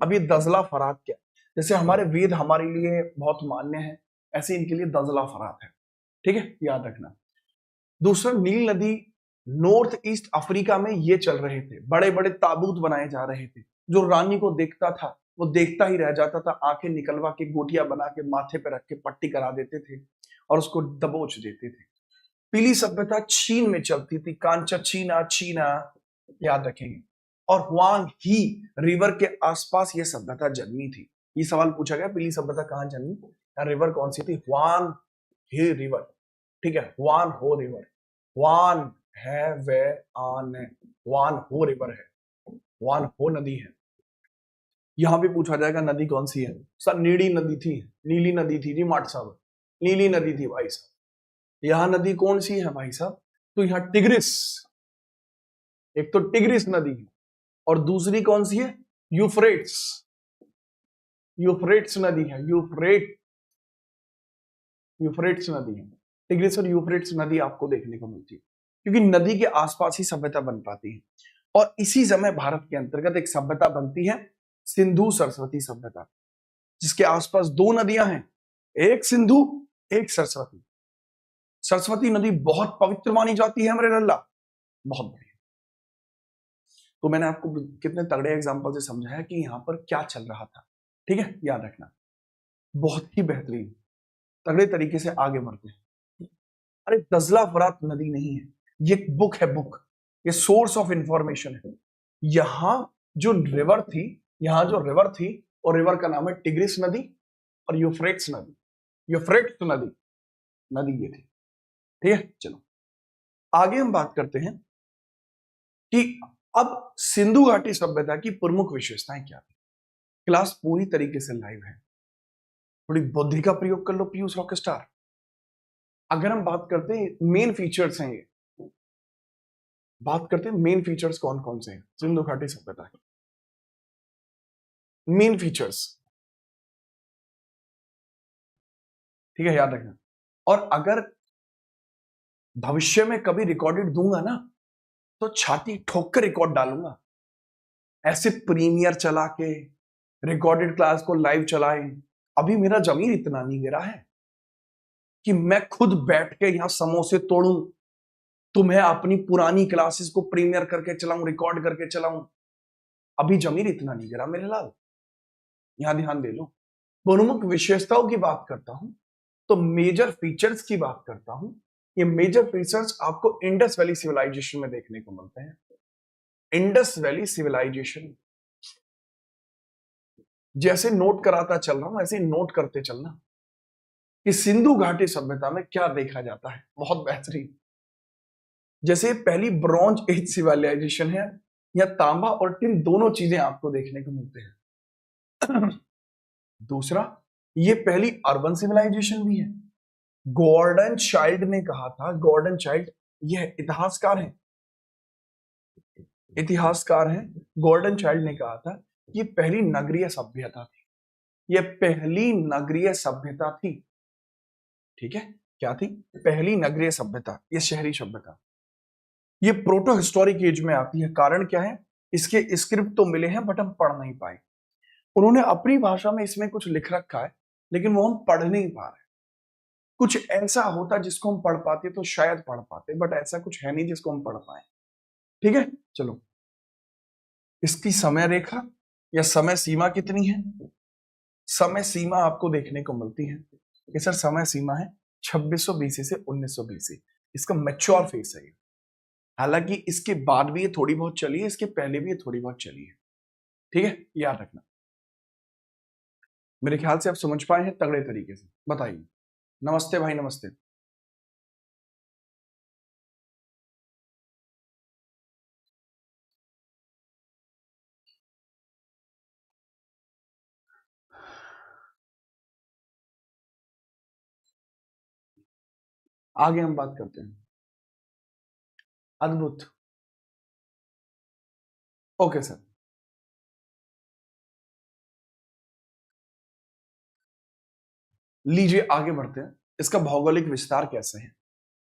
अब ये दजला फरात क्या? जैसे हमारे वेद हमारे लिए बहुत मान्य है, ऐसे इनके लिए दजला फरात है। ठीक है, याद रखना। दूसरा, नील नदी नॉर्थ ईस्ट अफ्रीका में ये चल रहे थे। बड़े बड़े ताबूत बनाए जा रहे थे। जो रानी को देखता था वो देखता ही रह जाता था, आंखें निकलवा के गोटियां बना के माथे पे रख के पट्टी करा देते थे और उसको दबोच देते थे। पीली सभ्यता चीन में चलती थी, कांचा चीना चीना, याद रखेंगे। और हुआंग ही रिवर के आसपास यह सभ्यता जन्मी थी। ये सवाल पूछा गया, पीली सभ्यता कहां जन्मी, रिवर कौन सी थी? हुआन ही रिवर। ठीक है, हुआन हो रिवर। हुआन है वे आन है, हुआन हो रिवर है, हुआन हो नदी है। यहां भी पूछा जाएगा नदी कौन सी है? सर नीली नदी थी, नीली नदी थी जी माट साहब, नीली नदी थी भाई साहब। यहां नदी कौन सी है भाई साहब? तो यहां टिग्रिस, एक तो टिग्रिस नदी है, और दूसरी कौन सी है? यूफ्रेट्स। यूफ्रेट्स नदी है, यूफ्रेट्स नदी है। टिग्रिस और यूफ्रेट्स नदी आपको देखने को मिलती है, क्योंकि नदी के आसपास ही सभ्यता बन पाती है। और इसी समय भारत के अंतर्गत एक सभ्यता बनती है, सिंधु सरस्वती सभ्यता, जिसके आसपास दो नदियां हैं, एक सिंधु, एक सरस्वती। सरस्वती नदी बहुत पवित्र मानी जाती है हमारे लल्ला। बहुत बढ़िया। तो मैंने आपको कितने तगड़े एग्जाम्पल से समझाया कि यहां पर क्या चल रहा था। ठीक है, याद रखना। बहुत ही बेहतरीन, तगड़े तरीके से आगे बढ़ते हैं। अरे दजला फरात नदी नहीं है, ये एक बुक है, बुक। ये सोर्स ऑफ इंफॉर्मेशन है। यहां जो रिवर थी, यहां जो रिवर थी, और रिवर का नाम है टिग्रिस नदी और यूफ्रेट्स नदी। यूफ्रेट्स नदी, नदी ये थी। ठीक है, चलो आगे हम बात करते हैं कि अब सिंधु घाटी सभ्यता की प्रमुख विशेषताएं क्या थी। क्लास पूरी तरीके से लाइव है, थोड़ी बुद्धि का प्रयोग कर लो पीयूष रॉकस्टार। अगर हम बात करते हैं मेन फीचर्स हैं, ये बात करते हैं मेन फीचर्स कौन कौन से हैं सिंधु घाटी सभ्यता के। मेन फीचर्स, ठीक है, याद रखना। और अगर भविष्य में कभी रिकॉर्डेड दूंगा ना, तो छाती ठोक कर रिकॉर्ड डालूंगा। ऐसे प्रीमियर चला के रिकॉर्डेड क्लास को लाइव चलाएं। अभी मेरा जमीन इतना नहीं गिरा है, कि मैं खुद बैठ के यहां समोसे तोड़ूं, तुम्हें अपनी पुरानी क्लासेस को प्रीमियर करके चलाऊं, रिकॉर्ड करके चलाऊं। अभी जमीर इतना नहीं गिरा मेरे लाल, यहां ध्यान दे लो। प्रमुख विशेषताओं की बात करता हूं तो मेजर फीचर्स की बात करता हूं। ये मेजर फीचर्स आपको इंडस वैली सिविलाइजेशन में देखने को मिलते हैं। इंडस वैली सिविलाइजेशन, जैसे नोट कराता चल रहा हूं ऐसे नोट करते चलना कि सिंधु घाटी सभ्यता में क्या देखा जाता है। बहुत बेहतरीन। जैसे पहली ब्रॉन्ज एज सिविलाइजेशन है, या तांबा और टिन दोनों चीजें आपको देखने को मिलते हैं। दूसरा, ये पहली अर्बन सिविलाइजेशन भी है। गॉर्डन चाइल्ड ने कहा था, गॉर्डन चाइल्ड यह इतिहासकार है, इतिहासकार हैं, गॉर्डन चाइल्ड ने कहा था ये पहली नगरीय सभ्यता थी, ये पहली नगरीय सभ्यता थी। ठीक है, क्या थी? पहली नगरीय सभ्यता, ये शहरी सभ्यता। ये प्रोटो हिस्टोरिक एज में आती है। कारण क्या है? इसके स्क्रिप्ट तो मिले हैं बट हम पढ़ नहीं पाए। उन्होंने अपनी भाषा में इसमें कुछ लिख रखा है लेकिन वो हम पढ़ नहीं पा रहे। कुछ ऐसा होता जिसको हम पढ़ पाते तो शायद पढ़ पाते, बट ऐसा कुछ है नहीं जिसको हम पढ़ पाए। ठीक है, चलो। इसकी समय रेखा या समय सीमा कितनी है? समय सीमा आपको देखने को मिलती है कि सर समय सीमा है 2600 बीसी से 1900 बीसी। इसका मैच्योर फेस है। हालांकि इसके बाद भी ये थोड़ी बहुत चली है, इसके पहले भी ये थोड़ी बहुत चली है। ठीक है, याद रखना। मेरे ख्याल से आप समझ पाए हैं तगड़े तरीके से। बताइए। नमस्ते भाई, नमस्ते। आगे हम बात करते हैं। अद्भुत। Okay sir. लीजिए आगे बढ़ते हैं। इसका भौगोलिक विस्तार कैसे है?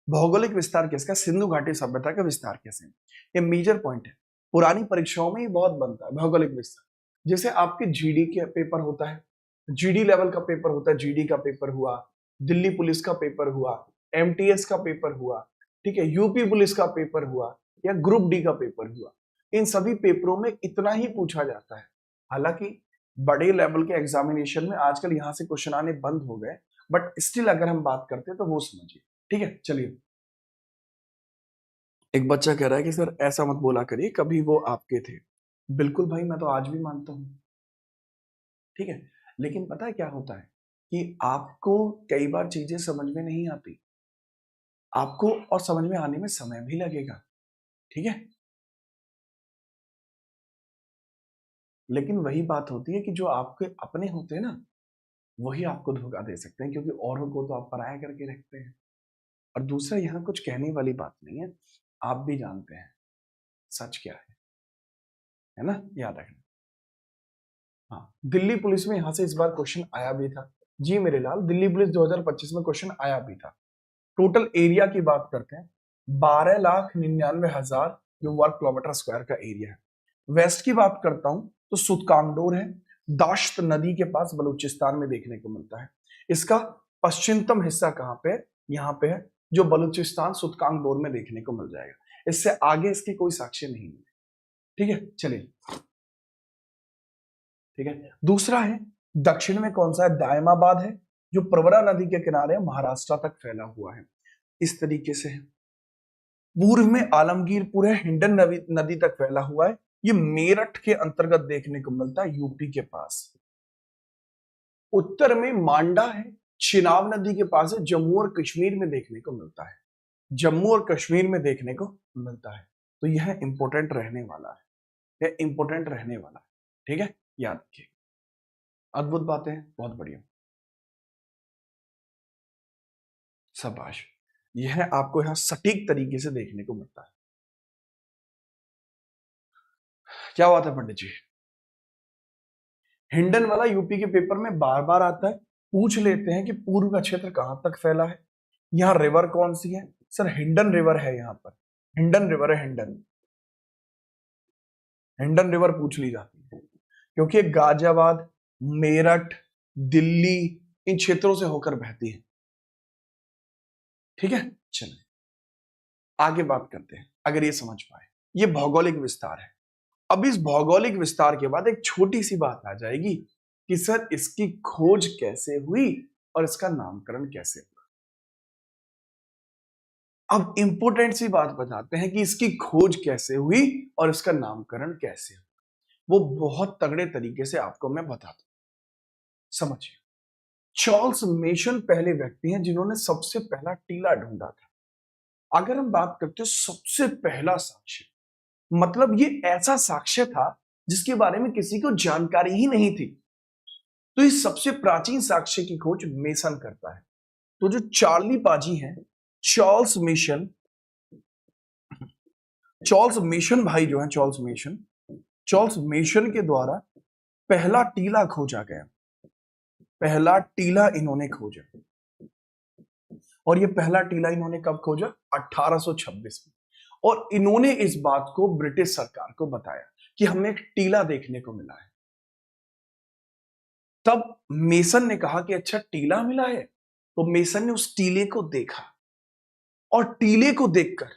भौगोलिक विस्तार किसका? सिंधु घाटी सभ्यता का विस्तार कैसे है? ये मेजर पॉइंट है, पुरानी परीक्षाओं में ये बहुत बनता है। भौगोलिक विस्तार जैसे आपके जीडी के पेपर होता है, जीडी लेवल का पेपर होता है, जीडी का पेपर हुआ, दिल्ली पुलिस का पेपर हुआ, एमटीएस का पेपर हुआ, ठीक है, यूपी पुलिस का पेपर हुआ, या ग्रुप डी का पेपर हुआ। इन सभी पेपरों में इतना ही पूछा जाता है। हालांकि बड़े लेवल के एग्जामिनेशन में आजकल यहां से क्वेश्चन आने बंद हो गए, बट स्टिल अगर हम बात करते हैं तो वो समझिए। ठीक है, चलिए। एक बच्चा कह रहा है कि सर ऐसा मत बोला करिए, कभी वो आपके थे। बिल्कुल भाई, मैं तो आज भी मानता हूं। ठीक है, लेकिन पता है क्या होता है कि आपको कई बार चीजें समझ में नहीं आती, आपको और समझ में आने में समय भी लगेगा। ठीक है, लेकिन वही बात होती है कि जो आपके अपने होते हैं ना, वही आपको धोखा दे सकते हैं, क्योंकि औरों को तो आप पराया करके रखते हैं। और दूसरा, यहाँ कुछ कहने वाली बात नहीं है, आप भी जानते हैं सच क्या है ना? याद रखना। हाँ, दिल्ली पुलिस में यहां से इस बार क्वेश्चन आया भी था। जी मेरे लाल, दिल्ली पुलिस 2025 में क्वेश्चन आया भी था। टोटल एरिया की बात करते हैं, 12,99,000 जो वर्ग किलोमीटर स्क्वायर का एरिया है। वेस्ट की बात करता हूं तो सुतकांगडोर है, दाश्त नदी के पास बलूचिस्तान में देखने को मिलता है। इसका पश्चिमतम हिस्सा कहां पे है? यहाँ पे है, जो बलूचिस्तान सुतकांगडोर में देखने को मिल जाएगा। इससे आगे इसकी कोई साक्ष्य नहीं मिले। ठीक है, चलिए। ठीक है, दूसरा है दक्षिण में कौन सा है? दायमाबाद है, जो प्रवरा नदी के किनारे महाराष्ट्र तक फैला हुआ है। इस तरीके से है। पूर्व में आलमगीरपुर है, हिंडन नदी तक फैला हुआ है, ये मेरठ के अंतर्गत देखने को मिलता है, यूपी के पास। उत्तर में मांडा है, चिनाब नदी के पास है, जम्मू और कश्मीर में देखने को मिलता है, जम्मू और कश्मीर में देखने को मिलता है। तो यह इंपॉर्टेंट रहने वाला है, यह इंपॉर्टेंट रहने वाला है। ठीक है, याद रखिए। अद्भुत बातें हैं, बहुत बढ़िया, शाबाश। यह आपको यहां सटीक तरीके से देखने को मिलता है। क्या बात है पंडित जी? हिंडन वाला यूपी के पेपर में बार बार आता है। पूछ लेते हैं कि पूर्व का क्षेत्र कहां तक फैला है, यहाँ रिवर कौन सी है? सर हिंडन रिवर है, यहाँ पर हिंडन रिवर है। हिंडन, हिंडन रिवर पूछ ली जाती है क्योंकि गाजियाबाद, मेरठ, दिल्ली, इन क्षेत्रों से होकर बहती है। ठीक है, चलिए आगे बात करते हैं। अगर ये समझ पाए, ये भौगोलिक विस्तार है। अब इस भौगोलिक विस्तार के बाद एक छोटी सी बात आ जाएगी कि सर इसकी खोज कैसे हुई और इसका नामकरण कैसे हुआ। अब इंपोर्टेंट सी बात बताते हैं कि इसकी खोज कैसे हुई और इसका नामकरण कैसे हुआ। वो बहुत तगड़े तरीके से आपको मैं बताता हूं, समझिए। चार्ल्स मेशन पहले व्यक्ति हैं जिन्होंने सबसे पहला टीला ढूंढा था। अगर हम बात करते हैं सबसे पहला साक्ष्य, मतलब ये ऐसा साक्ष्य था जिसके बारे में किसी को जानकारी ही नहीं थी। तो इस सबसे प्राचीन साक्ष्य की खोज मेसन करता है। तो जो चार्ली पाजी हैं, चार्ल्स मेशन, चार्ल्स मेशन भाई जो है, चार्ल्स मेशन के द्वारा पहला टीला खोजा गया। पहला टीला इन्होंने खोजा, और ये पहला टीला इन्होंने कब खोजा? 1826 में। और इन्होंने इस बात को ब्रिटिश सरकार को बताया कि हमें एक टीला देखने को मिला है। तब मेसन ने कहा कि अच्छा टीला मिला है। तो मेसन ने उस टीले को देखा, और टीले को देखकर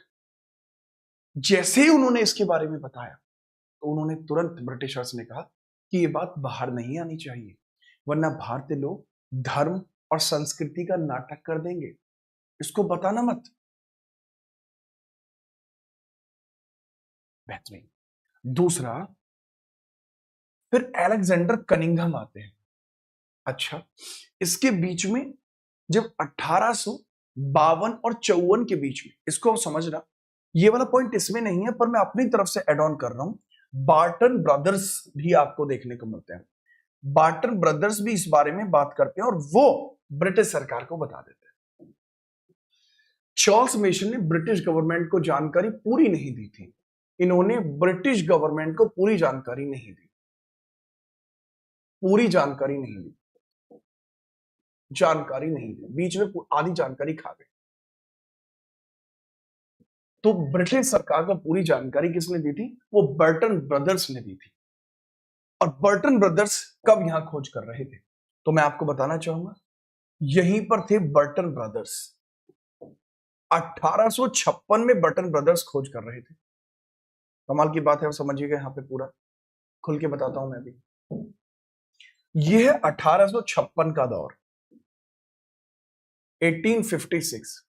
जैसे ही उन्होंने इसके बारे में बताया, तो उन्होंने तुरंत ब्रिटिशर्स ने कहा कि ये बात बाहर नहीं आनी चाहिए, वरना भारतीय लोग धर्म और संस्कृति का नाटक कर देंगे, इसको बताना मत। बेहतरीन। दूसरा, फिर अलेक्जेंडर कनिंघम आते हैं। अच्छा, इसके बीच में जब 1852 और 54 के बीच में, इसको समझना, ये वाला पॉइंट इसमें नहीं है पर मैं अपनी तरफ से एड ऑन कर रहा हूं। बार्टन ब्रदर्स भी आपको देखने को मिलते हैं। बार्टन ब्रदर्स भी इस बारे में बात करते हैं और वो ब्रिटिश सरकार को बता देते हैं। चार्ल्स मेशन ने ब्रिटिश गवर्नमेंट को जानकारी पूरी नहीं दी थी। इन्होंने ब्रिटिश गवर्नमेंट को पूरी जानकारी नहीं दी, जानकारी नहीं दी, बीच में आधी जानकारी खा गए। तो ब्रिटिश सरकार को पूरी जानकारी किसने दी थी? वो बर्टन ब्रदर्स ने दी थी। और बर्टन ब्रदर्स कब यहां खोज कर रहे थे? तो मैं आपको बताना चाहूंगा, यहीं पर थे बर्टन ब्रदर्स। 1856 में बर्टन ब्रदर्स खोज कर रहे थे। कमाल की बात है, समझिएगा यहां पे पूरा खुल के बताता हूं मैं भी। यह है 1856 का दौर, 1856।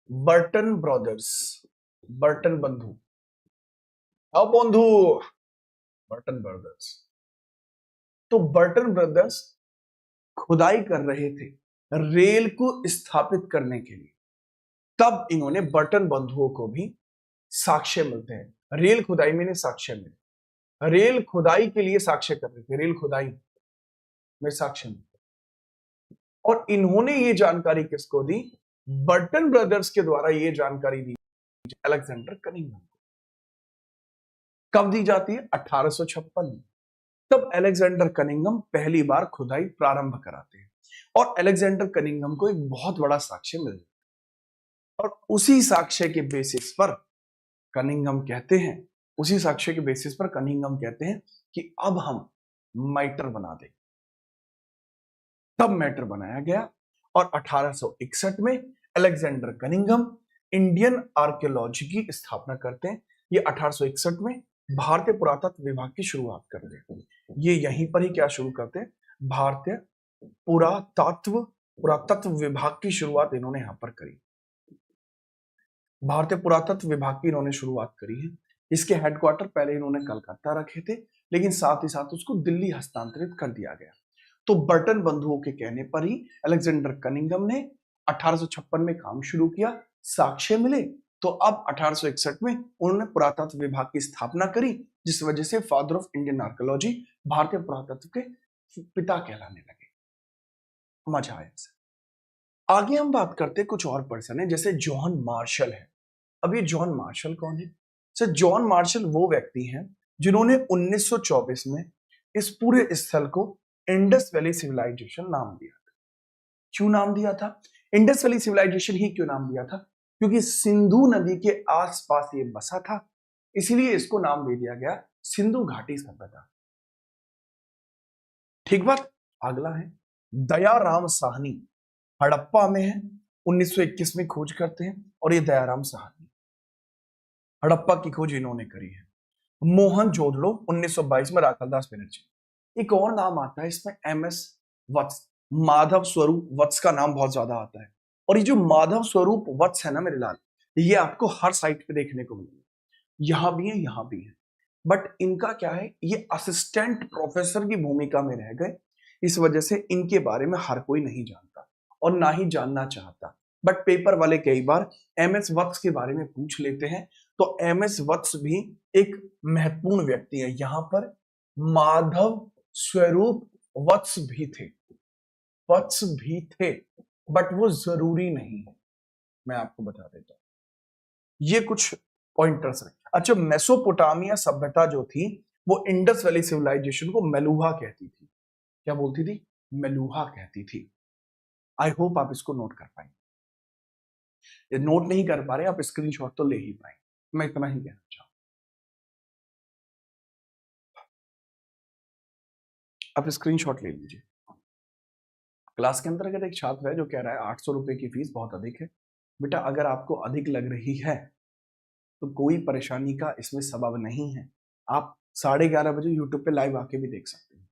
बर्टन ब्रदर्स, बर्टन बंधु, अब बंधु, बर्टन ब्रदर्स। तो बर्टन ब्रदर्स खुदाई कर रहे थे रेल को स्थापित करने के लिए। तब इन्होंने बर्टन बंधुओं को भी साक्ष्य मिलते हैं। रेल खुदाई में साक्ष्य मिले, रेल खुदाई के लिए साक्ष्य कर रहे थे, रेल खुदाई में साक्ष्य मिले। और इन्होंने ये जानकारी किसको दी? बर्टन ब्रदर्स के द्वारा ये जानकारी दी अलेक्जेंडर कनिंघम को। कब दी जाती है? 1856 में। तब अलेक्जेंडर कनिंघम पहली बार खुदाई प्रारंभ कराते हैं, और अलेक्जेंडर कनिंघम को एक बहुत बड़ा साक्ष्य मिल जाता है। और उसी साक्ष्य के बेसिस पर कनिंघम कहते हैं, उसी साक्ष्य के बेसिस पर कनिंघम कहते हैं कि अब हम माइटर बना दें। तब मैटर बनाया गया, और 1861 में अलेक्जेंडर कनिंघम इंडियन आर्कियोलॉजी की स्थापना करते हैं। ये 1861 में भारतीय पुरातत्व विभाग की शुरुआत करते हैं। ये यहीं पर ही क्या शुरू करते हैं? भारतीय पुरातत्व विभाग की शुरुआत इन्होंने यहां पर करी। भारतीय पुरातत्व विभाग की इन्होंने शुरुआत करी है। इसके हेडक्वार्टर पहले इन्होंने कलकत्ता रखे थे, लेकिन साथ ही साथ उसको दिल्ली हस्तांतरित कर दिया गया। तो बर्टन बंधुओं के कहने पर ही अलेक्जेंडर कनिंघम ने 1856 में काम शुरू किया, साक्ष्य मिले। तो अब 1861 में उन्होंने पुरातत्व विभाग की स्थापना करी, जिस वजह से फादर ऑफ इंडियन आर्कियोलॉजी, भारतीय पुरातत्व के पिता कहलाने लगे। मजा आया सर। आगे हम बात करते कुछ और पर्सन है, जैसे जॉन मार्शल है। अब ये जॉन मार्शल कौन है? सर जॉन मार्शल वो व्यक्ति हैं जिन्होंने 1924 में इस पूरे स्थल को इंडस वैली सिविलाइजेशन नाम दिया था। क्यों नाम दिया था? इंडस वैली सिविलाइजेशन ही क्यों नाम दिया था? क्योंकि सिंधु नदी के आसपास ये बसा था, इसलिए इसको नाम दे दिया गया सिंधु घाटी सभ्यता। ठीक बात। अगला है दयाराम साहनी, हड़प्पा में है, 1921 में खोज करते हैं और ये दयाराम साहनी। हड़प्पा की खोज इन्होंने करी है। मोहनजोदड़ो 1922 में राखालदास बनर्जी। एक और नाम आता है इसमें, MS वत्स, माधव स्वरूप वत्स का नाम बहुत ज्यादा आता है। और ये जो माधव स्वरूप वत्स है ना मेरे लाल, ये आपको हर साइट पे देखने को मिलेगा, यहां भी है यहां भी है। बट इनका क्या है, ये असिस्टेंट प्रोफेसर की भूमिका में रह गए, इस वजह से इनके बारे में हर कोई नहीं जानता और ना ही जानना चाहता। बट पेपर वाले कई बार MS वत्स के बारे में पूछ लेते हैं, तो MS वत्स भी एक महत्वपूर्ण व्यक्ति है। यहां पर माधव स्वरूप वत्स भी थे, वत्स भी थे, बट वो जरूरी नहीं है, मैं आपको बता देता हूं। ये कुछ पॉइंटर्स है। अच्छा, मेसोपोटामिया सभ्यता जो थी वो इंडस वैली सिविलाइजेशन को मेलुहा कहती थी। क्या बोलती थी? मेलुहा कहती थी। आई होप आप इसको नोट कर पाएंगे। नोट नहीं कर पा रहे आप, स्क्रीनशॉट तो ले ही पाएंगे, मैं इतना ही कहना चाहूँ। आप स्क्रीनशॉट ले लीजिए। क्लास के अंतर्गत एक छात्र है जो कह रहा है 800 रुपए की फीस बहुत अधिक है। बेटा अगर आपको अधिक लग रही है तो कोई परेशानी का इसमें सबब नहीं है, आप 11:30 बजे यूट्यूब पे लाइव आके भी देख सकते हैं।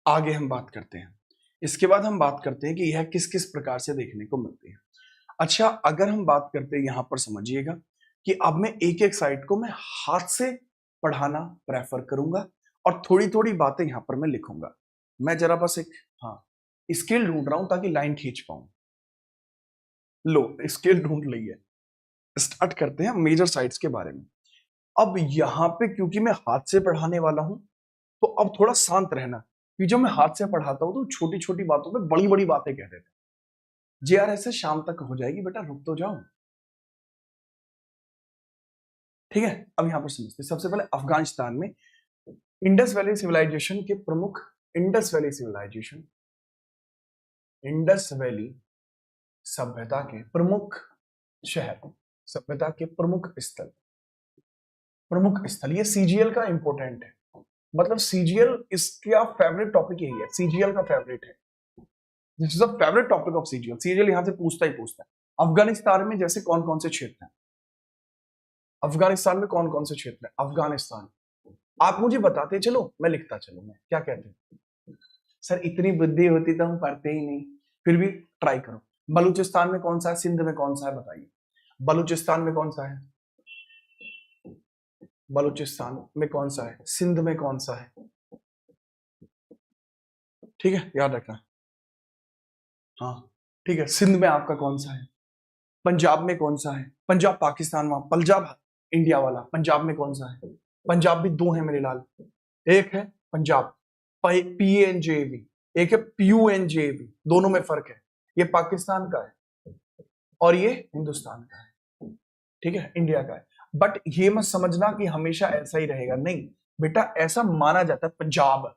आगे हम बात करते हैं। इसके बाद हम बात करते हैं कि यह किस किस प्रकार से देखने को मिलती है। अच्छा, अगर हम बात करते हैं, यहां पर समझिएगा कि अब मैं एक एक साइट को मैं हाथ से पढ़ाना प्रेफर करूंगा और थोड़ी थोड़ी बातें यहां पर मैं लिखूंगा। मैं जरा बस एक स्केल ढूंढ रहा हूं ताकि लाइन खींच पाऊं। लो, स्केल ढूंढ ली है। स्टार्ट करते हैं मेजर साइट्स के बारे में। अब यहां पे क्योंकि मैं हाथ से पढ़ाने वाला हूं, तो अब थोड़ा शांत रहना, कि जब मैं हाथ से पढ़ाता हूं तो छोटी छोटी बातों पे बड़ी बड़ी बातें कह देते हैं। जी यार ऐसे शाम तक हो जाएगी, बेटा रुक तो जाओ। ठीक है, अब यहां पर समझते हैं। सबसे पहले अफगानिस्तान में इंडस वैली सिविलाइजेशन के प्रमुख, Indus Valley Civilisation, Indus Valley सभ्यता के प्रमुख शहर, सभ्यता के प्रमुख स्थल, प्रमुख स्थल। ये CGL का इंपोर्टेंट है, मतलब CGL इसका फेवरेट टॉपिक यही है, CGL का फेवरेट है। This is the favourite topic of CGL। CGL यहां से पूछता ही पूछता है। अफगानिस्तान में जैसे कौन कौन से क्षेत्र हैं, अफगानिस्तान में कौन कौन से क्षेत्र है? अफगानिस्तान, आप मुझे बताते चलो, मैं लिखता चलूंगा। क्या कहते हैं सर? इतनी बुद्धि होती तो हम पढ़ते ही नहीं, फिर भी ट्राई करो। बलूचिस्तान में कौन सा है? सिंध में कौन सा है? बताइए। बलूचिस्तान में कौन सा है? बलूचिस्तान में कौन सा है? सिंध में कौन सा है? ठीक है, याद रखना। हाँ ठीक है, सिंध में आपका कौन सा है? पंजाब में कौन सा है? पंजाब पाकिस्तान, वहां पंजाब इंडिया वाला। पंजाब में कौन सा है? पंजाब भी दो है मेरे लाल, एक है पंजाब PNJB, एक है PUNJB, दोनों में फर्क है। ये पाकिस्तान का है और ये हिंदुस्तान का है, ठीक है, इंडिया का है। बट ये मत समझना कि हमेशा ऐसा ही रहेगा, नहीं बेटा, ऐसा माना जाता है। पंजाब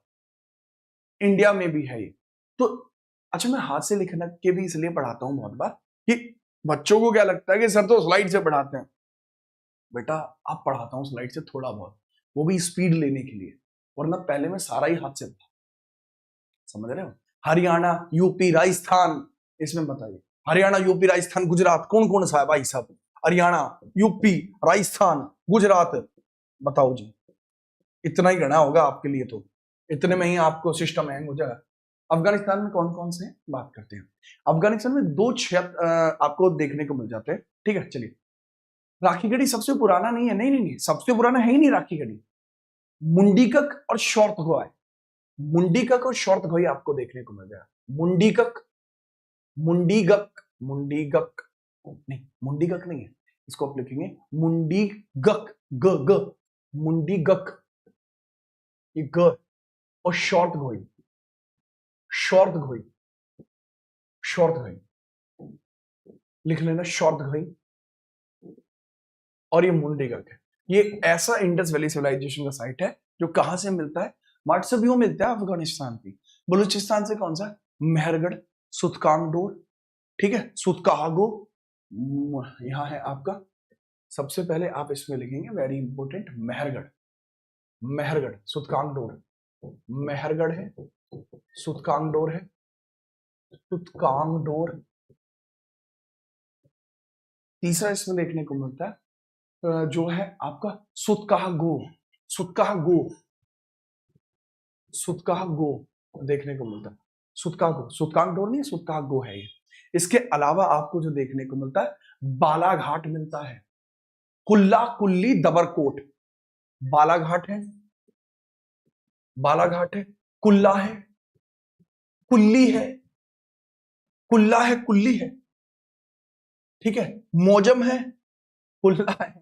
इंडिया में भी है ये तो। अच्छा, मैं हाथ से लिखना के भी इसलिए पढ़ाता हूं बहुत बार कि बच्चों को क्या लगता है कि सर तो स्लाइड से पढ़ाते हैं। बेटा अब पढ़ाता हूँ स्लाइड से थोड़ा बहुत, वो भी स्पीड लेने के लिए, वरना पहले मैं सारा ही हाथ से था। समझ रहे हो? हरियाणा, यूपी, राजस्थान, इसमें बताइए हरियाणा, यूपी, राजस्थान, गुजरात कौन कौन सा है भाई साहब? हरियाणा, यूपी, राजस्थान, गुजरात, बताओ जी। इतना ही गणा होगा आपके लिए, तो इतने में ही आपको सिस्टम हैंग हो जाएगा। अफगानिस्तान में कौन कौन से बात करते हैं? अफगानिस्तान में दो क्षेत्र आपको देखने को मिल जाते हैं। ठीक है, चलिए। राखी गढ़ी सबसे पुराना नहीं है, नहीं नहीं नहीं, सबसे पुराना है ही नहीं राखी गढ़ी। मुंडीकक और शौर्तगो है। मुंडीकक और शौर्तगो आपको देखने को मिल जाएगा। मुंडीकक, मुंडीगक, मुंडीगक नहीं, मुंडीगक नहीं है, इसको आप लिखेंगे मुंडीगक, ग ग, मुंडीगक, ये ग। और शॉर्ट घोई, शॉर्ट घोई, शॉर्ट घोई लिख लेना, शॉर्ट घोई। और ये मुंडीगक है। ये ऐसा इंडस वैली सिविलाइजेशन का साइट है जो कहां से मिलता है? मार्ट से भी मिलता है अफगानिस्तान की। बलूचिस्तान से कौन सा? मेहरगढ़, सुतकांगडोर, ठीक है, सुतकागो, यहां है आपका। सबसे पहले आप इसमें लिखेंगे वेरी इंपोर्टेंट, मेहरगढ़, मेहरगढ़, सुतकांगडोर, मेहरगढ़ है, सुतकांगडोर है, सूतकांगडोर। तीसरा इसमें देखने को मिलता है जो है आपका सुतकागो। सुतकागो, सुतकागो देखने को मिलता है। सुतकागो, सुतकांगडोर नहीं, सुतकागो है ये। इसके अलावा आपको जो देखने को मिलता है बालाघाट मिलता है। कुल्ला, कुल्ली, दबरकोट। बालाघाट है, बालाघाट है, कुल्ला है, कुल्ली है, कुल्ला है, कुल्ली है, ठीक है, मौजम है, कुल्ला है,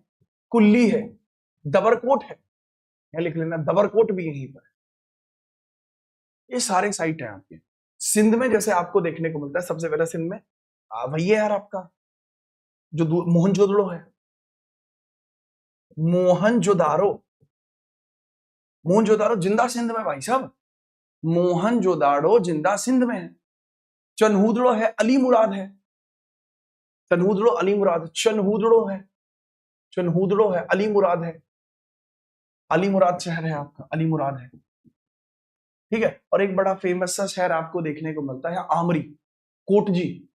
कुल्ली है, दबरकोट है, यह लिख लेना, दबरकोट भी यहीं पर। ये सारे साइट है आपके। सिंध में जैसे आपको देखने को मिलता है सबसे पहले सिंध में वही है यार आपका जो मोहनजोदड़ो है। मोहनजोदारो, मोहनजोदारो जिंदा सिंध में भाई साहब, मोहनजोदाड़ो जिंदा सिंध में है। चनहूदड़ो है, अली मुराद है, चनहूदड़ो अली मुराद, चनहूदड़ो है, चनहूदड़ो है, अली मुराद है, अली मुराद शहर है आपका, अली मुराद है, ठीक है। और एक बड़ा फेमस सा शहर आपको देखने को मिलता है आमरी, कोटजी।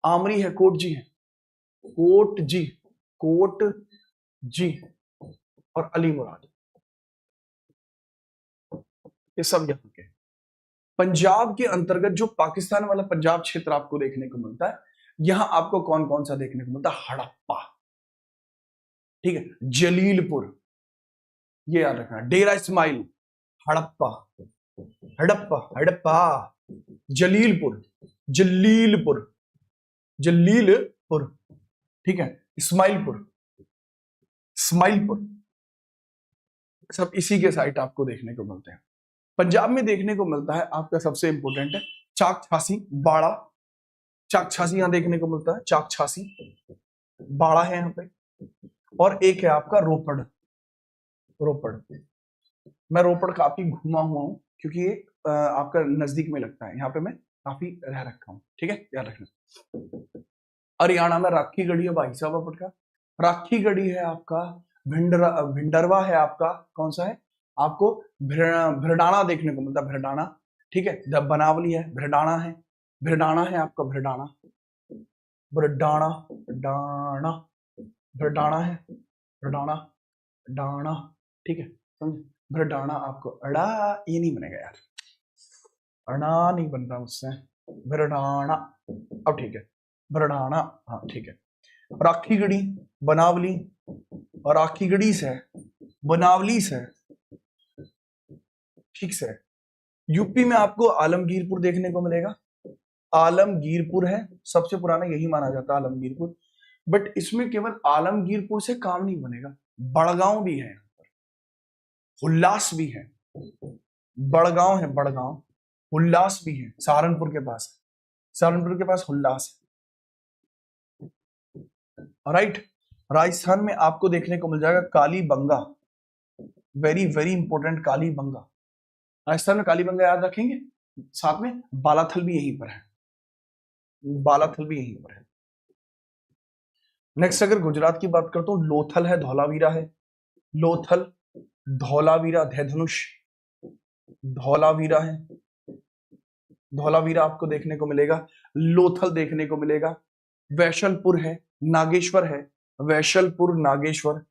आमरी है, कोटजी है, कोटजी, कोटजी और अली मुराद, ये सब यहाँ के। पंजाब के अंतर्गत जो पाकिस्तान वाला पंजाब क्षेत्र आपको देखने को मिलता है, यहां आपको कौन कौन सा देखने को मिलता है? हड़प्पा, ठीक है, जलीलपुर, ये याद रखना, डेरा इस्माइल, हड़प्पा, हड़प्पा, हड़प्पा, जलीलपुर, जलीलपुर, जलीलपुर, ठीक है, इस्माइलपुर, इस्माइलपुर, सब इसी के साइट आपको देखने को मिलते हैं। पंजाब में देखने को मिलता है आपका सबसे इंपोर्टेंट है चाक छासी, बाड़ा, चाक छासी यहां देखने को मिलता है, चाक छासी, बाड़ा है यहाँ पे। और एक है आपका रोपड़, रोपड़। मैं रोपड़ काफी घूमा हुआ हूँ क्योंकि ये आपका नजदीक में लगता है, यहाँ पे मैं काफी रह रखा हूँ, ठीक है, याद रखना। हरियाणा में राखी गढ़ी है भाई साहब आपका, राखी गढ़ी है आपका, भिंडरवा है आपका, कौन सा है आपको, भिरडाना देखने को मिलता है, भिरडाना, ठीक है, बनावली है, भिरडाना है, भिरडाना है आपका, भिरडाना, भिरडाना, डाना, भिरडाना है, भिरडाना, डाना, ठीक है, समझे, भिरडाना आपको, अड़ा ये नहीं बनेगा यार, अड़ा नहीं बन रहा मुझसे, भिरडाना, अब ठीक है, भिरडाना, हाँ ठीक है। राखी गढ़ी, बनावली, और राखी गढ़ी से, बनावली से, ठीक से। यूपी में आपको आलमगीरपुर देखने को मिलेगा, आलमगीरपुर है सबसे पुराना, यही माना जाता है आलमगीरपुर। बट इसमें केवल आलमगीरपुर से काम नहीं बनेगा, बड़गांव भी है, हुल्लास भी है, बड़गांव है, बड़गांव, हुल्लास भी है, सहारनपुर के पास, सहारनपुर के पास हुल्लास है, राइट। राजस्थान में आपको देखने को मिल जाएगा Kalibangan, very very important, Kalibangan. Rajasthan में कालीबंगा याद रखेंगे, साथ में बालाथल भी यहीं पर है, बालाथल भी यहीं पर है। नेक्स्ट अगर गुजरात की बात करता हूं, लोथल है, धौलावीरा है, लोथल, धौलावीरा, धनुष, धौलावीरा है, धौलावीरा आपको देखने को मिलेगा, लोथल देखने को मिलेगा, वैशलपुर है, नागेश्वर है, वैशलपुर, नागेश्वर,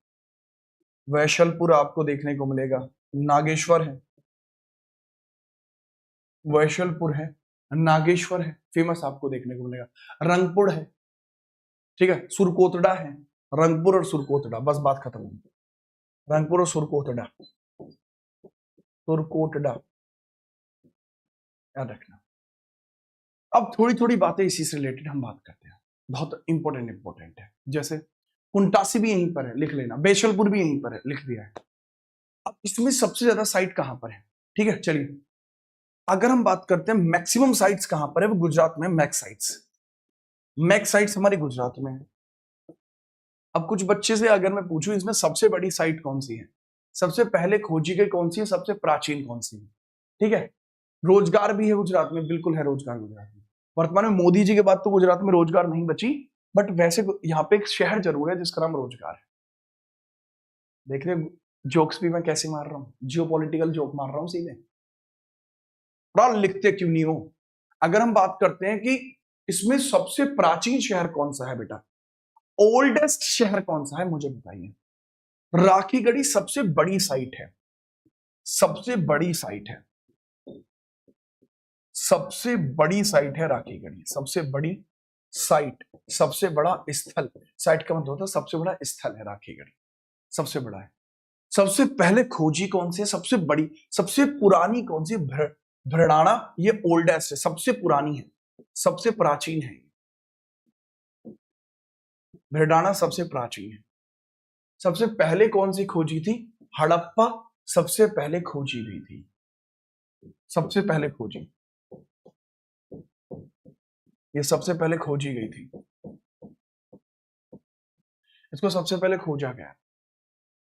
वैशलपुर आपको देखने को मिलेगा, नागेश्वर है, वैशलपुर है, नागेश्वर है, फेमस आपको देखने को मिलेगा, रंगपुर है, ठीक है, सुरकोतड़ा है, रंगपुर और सुरकोतड़ा, बस बात खत्म होगी, रंगपुर और सुरकोतड़ा, सुरकोटड़ा याद रखना। अब थोड़ी थोड़ी बातें इसी से रिलेटेड हम बात करते हैं, बहुत इंपॉर्टेंट है, जैसे कुंटासी भी यहीं पर है, लिख लेना, बेशलपुर भी यहीं पर है, लिख दिया है। अब इसमें सबसे ज्यादा साइट कहां पर है, ठीक है, चलिए अगर हम बात करते हैं मैक्सिमम साइट्स कहां पर है, वो गुजरात में, मैक्स साइट्स हमारे गुजरात में है। अब कुछ बच्चे से अगर मैं पूछूं इसमें सबसे बड़ी साइट कौन सी है, सबसे पहले खोजी गई कौन सी है, सबसे प्राचीन कौन सी है, ठीक है, रोजगार भी है गुजरात में, बिल्कुल है रोजगार गुजरात में। वर्तमान में मोदी जी के बाद तो गुजरात में रोजगार नहीं बची, बट वैसे यहाँ पे एक शहर जरूर है जिसका नाम रोजगार है। देख रहे जोक्स भी मैं कैसे मार रहा हूँ, जियोपॉलिटिकल जोक मार रहा हूँ सीधे, लिखते क्यों नहीं हो। अगर हम बात करते हैं कि इसमें सबसे प्राचीन शहर कौन सा है बेटा, ओल्डेस्ट शहर कौन सा है, मुझे बताइए। राखीगढ़ी सबसे बड़ी साइट है, सबसे बड़ी साइट है, सबसे बड़ी साइट है राखीगढ़ी, सबसे बड़ी साइट, सबसे बड़ा स्थल। साइट का मतलब होता है सबसे बड़ा स्थल है राखीगढ़ी, सबसे बड़ा है। सबसे पहले खोजी कौन सी है, सबसे बड़ी, सबसे पुरानी कौन सी, भरडाना, ये ओल्डेस्ट है, सबसे पुरानी है, सबसे प्राचीन है। भरडाना सबसे प्राचीन है। सबसे पहले कौन सी खोजी थी, हड़प्पा सबसे पहले खोजी गई थी, सबसे पहले खोजी, ये सबसे पहले खोजी गई थी, इसको सबसे पहले खोजा गया।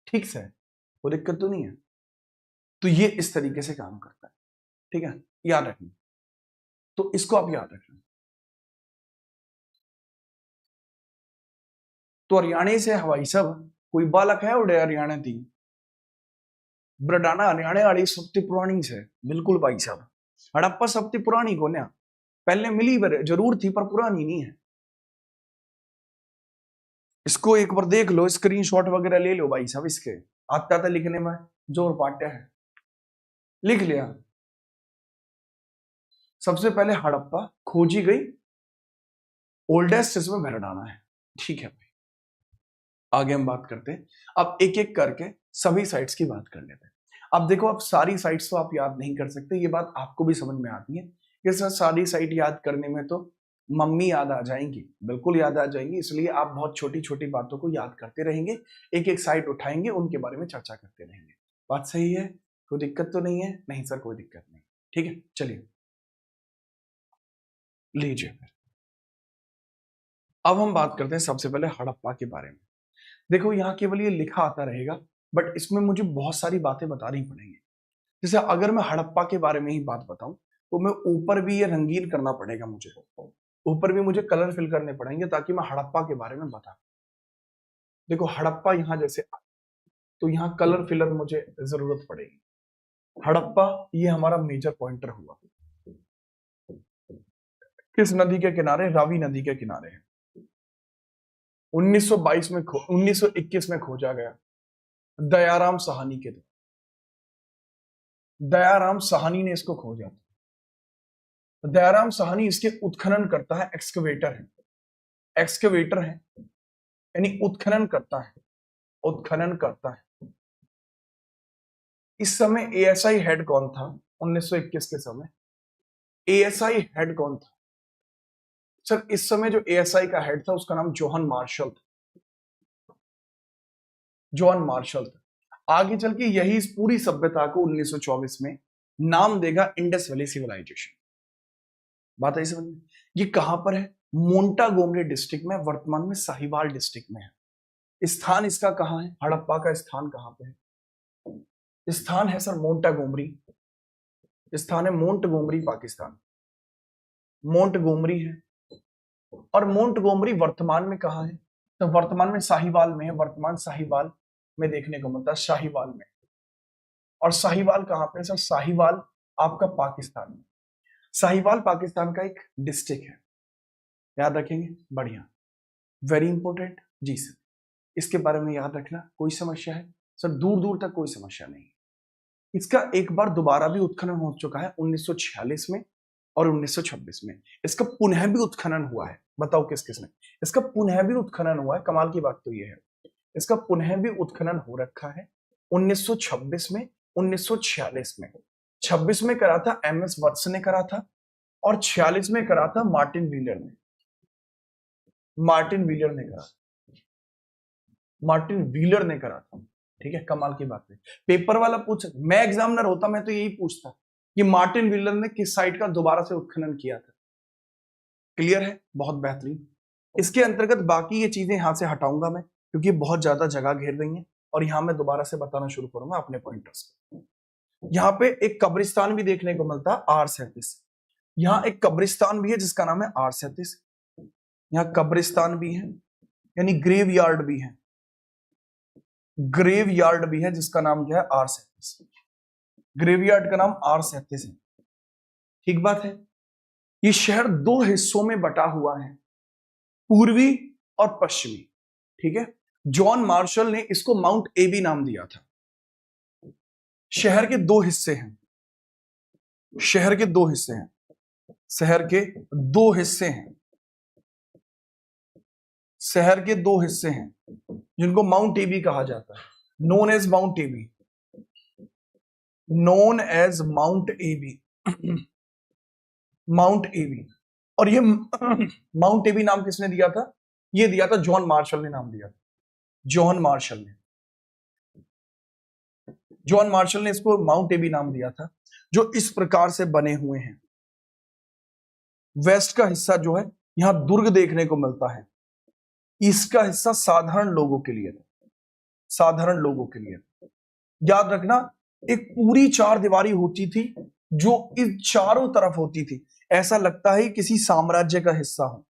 ठीक से, कोई दिक्कत तो नहीं है। तो ये इस तरीके से काम करता है, ठीक है, याद रखना। तो इसको आप याद रखना। तो हरियाणा से हवाई सब कोई बालक है उड़े हरियाणा थी, ब्रडाना हरियाणा वाली सबसे पुरानी से, बिल्कुल भाई साहब। हड़प्पा सबसे पुरानी को ना, पहले मिली जरूर थी पर पुरानी नहीं है। इसको एक बार देख लो, स्क्रीनशॉट वगैरह ले लो भाई साहब, इसके आता था लिखने में, जोर पाटे है, लिख लिया। सबसे पहले हड़प्पा खोजी गई, ओल्डेस्ट इसमें भरडाना है, ठीक है भाई। आगे हम बात करते हैं, अब एक एक करके सभी साइट्स की बात कर लेते हैं। अब देखो, अब सारी साइट्स तो आप याद नहीं कर सकते, ये बात आपको भी समझ में आती है कि सर सारी साइट याद करने में तो मम्मी याद आ जाएंगी, बिल्कुल याद आ जाएंगी, इसलिए आप बहुत छोटी छोटी बातों को याद करते रहेंगे, एक एक साइट उठाएंगे, उनके बारे में चर्चा करते रहेंगे। बात सही है, कोई दिक्कत तो नहीं है? नहीं सर कोई दिक्कत नहीं, ठीक है, चलिए लीजिए। अब हम बात करते हैं सबसे पहले हड़प्पा के बारे में। देखो यहाँ केवल ये लिखा आता रहेगा, बट इसमें मुझे बहुत सारी बातें बतानी पड़ेंगी। जैसे अगर मैं हड़प्पा के बारे में ही बात बताऊं, तो मैं ऊपर भी ये रंगीन करना पड़ेगा, मुझे ऊपर भी मुझे कलर फिल करने पड़ेंगे ताकि मैं हड़प्पा के बारे में बता। देखो हड़प्पा यहाँ जैसे, तो यहाँ कलर फिलर मुझे जरूरत पड़ेगी। हड़प्पा ये हमारा मेजर पॉइंटर हुआ, किस नदी के किनारे, रावी नदी के किनारे है। 1922 में 1921 में खोजा गया, दयाराम साहनी के द्वारा, दयाराम साहनी ने इसको खोजा था। दयाराम साहनी इसके उत्खनन करता है, एक्सकवेटर है, एक्सकवेटर है, यानी उत्खनन करता है, उत्खनन करता है। इस समय एएसआई हेड कौन था 1921 के समय? एएसआई हेड कौन था सर? इस समय जो एएसआई का हेड था उसका नाम जोहन मार्शल था, जोहन मार्शल था। आगे चल के यही इस पूरी सभ्यता को 1924 में नाम देगा इंडस वैली सिविलाइजेशन। बात है समझ में? ये कहां पर है? मोंटागोमरी डिस्ट्रिक्ट में, वर्तमान में साहिवाल डिस्ट्रिक्ट में है। स्थान इसका कहां है? हड़प्पा का स्थान कहां पे है? स्थान है सर मोंटागोमरी, स्थान है मोंटगोमरी, पाकिस्तान, मोंटगोमरी है। और मोंटगोमरी वर्तमान में कहां है? तो वर्तमान में साहिवाल में है, वर्तमान साहिवाल में देखने को मिलता है, साहिवाल में। और साहिवाल कहां पे है सर? साहिवाल आपका पाकिस्तान में, साहिवाल पाकिस्तान का एक डिस्ट्रिक्ट है, याद रखेंगे, बढ़िया, वेरी इंपॉर्टेंट जी सर। इसके बारे में याद रखना, कोई समस्या है सर? दूर दूर तक कोई समस्या नहीं। इसका एक बार दोबारा भी उत्खनन हो चुका है 1946 में और 1926 में। इसका पुनः भी उत्खनन हुआ है, बताओ किस किसने? इसका पुनः भी उत्खनन हुआ है। कमाल की बात तो यह है, इसका पुनः भी उत्खनन हो रखा है 1926 में, 1946 में। 26 में करा था एमएस वत्स ने करा था, और 46 में करा था मार्टिन व्हीलर ने, मार्टिन व्हीलर ने करा, मार्टिन व्हीलर ने करा था, ठीक है। कमाल की बात है, पेपर वाला पूछ, मैं एग्जामिनर होता मैं तो यही पूछता कि मार्टिन व्हीलर ने किस साइट का दोबारा से उत्खनन किया था। क्लियर है? बहुत बेहतरीन। इसके अंतर्गत बाकी ये चीजें यहां से हटाऊंगा मैं, क्योंकि बहुत ज्यादा जगह घेर रही है, और यहां मैं दोबारा से बताना शुरू करूंगा अपने पॉइंटर्स को। यहाँ पे एक कब्रिस्तान भी देखने को मिलता है, R37। यहाँ एक कब्रिस्तान भी है जिसका नाम है R37। यहाँ कब्रिस्तान भी है, यानी ग्रेव यार्ड भी है, ग्रेव यार्ड भी है जिसका नाम क्या है? R37। ग्रेव यार्ड का नाम R37 है, ठीक बात है। ये शहर दो हिस्सों में बटा हुआ है, पूर्वी और पश्चिमी। ठीक है, जॉन मार्शल ने इसको माउंट एबी नाम दिया था। शहर के दो हिस्से हैं, शहर के दो हिस्से हैं, शहर के दो हिस्से हैं, शहर के दो हिस्से हैं जिनको माउंट एबी कहा जाता है, known as Mount Abu, known as Mount Abu, Mount Abu. और ये माउंट एबी नाम किसने दिया था? ये दिया था जॉन मार्शल ने नाम दिया था, जॉन मार्शल ने, जॉन मार्शल ने इसको माउंट एबी नाम दिया था, जो इस प्रकार से बने हुए हैं। वेस्ट का हिस्सा जो है यहां दुर्ग देखने को मिलता है, ईस्ट का हिस्सा साधारण लोगों के लिए, साधारण लोगों के लिए। याद रखना, एक पूरी चार दीवारी होती थी जो इस चारों तरफ होती थी, ऐसा लगता है किसी साम्राज्य का हिस्सा हो,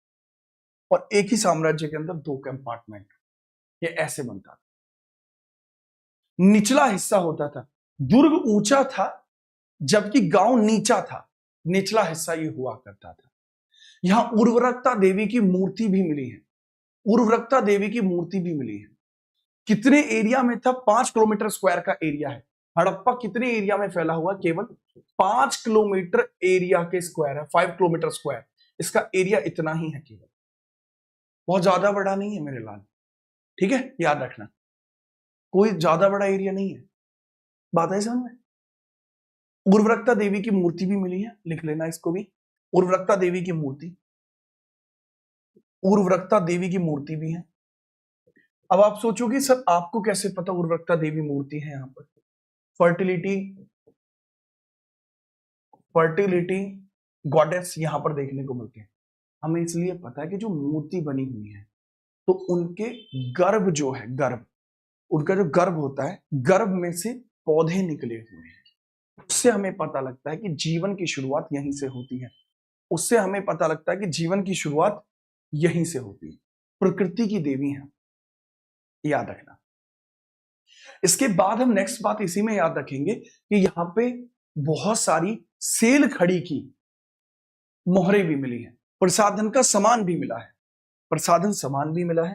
और एक ही साम्राज्य के अंदर दो कंपार्टमेंट, ये ऐसे बनता था। निचला हिस्सा होता था, दुर्ग ऊंचा था जबकि गांव नीचा था, निचला हिस्सा ये हुआ करता था। यहां उर्वरकता देवी की मूर्ति भी मिली है, उर्वरकता देवी की मूर्ति भी मिली है। कितने एरिया में था? 5 किलोमीटर स्क्वायर का एरिया है। हड़प्पा कितने एरिया में फैला हुआ? केवल 5 किलोमीटर एरिया के स्क्वायर है, 5 किलोमीटर स्क्वायर, इसका एरिया इतना ही है केवल, बहुत ज्यादा बड़ा नहीं है मेरे लाल। ठीक है, याद रखना, कोई ज्यादा बड़ा एरिया नहीं है। बात है समझ में? उर्वरकता देवी की मूर्ति भी मिली है, लिख लेना इसको भी, उर्वरकता देवी की मूर्ति, उर्वरकता देवी की मूर्ति भी है। अब आप सोचोगे सर आपको कैसे पता उर्वरकता देवी मूर्ति है? यहां पर फर्टिलिटी, फर्टिलिटी गॉडेस यहां पर देखने को मिलते हैं। हमें इसलिए पता है कि जो मूर्ति बनी हुई है तो उनके गर्भ जो है, गर्भ, उनका जो गर्भ होता है, गर्भ में से पौधे निकले हुए हैं, उससे हमें पता लगता है कि जीवन की शुरुआत यहीं से होती है, उससे हमें पता लगता है कि जीवन की शुरुआत यहीं से होती है। प्रकृति की देवी है, याद रखना। इसके बाद हम नेक्स्ट बात इसी में याद रखेंगे कि यहां पे बहुत सारी सेल खड़ी की मोहरें भी मिली हैं, प्रसाधन का सामान भी मिला है, प्रसाधन सामान भी मिला है,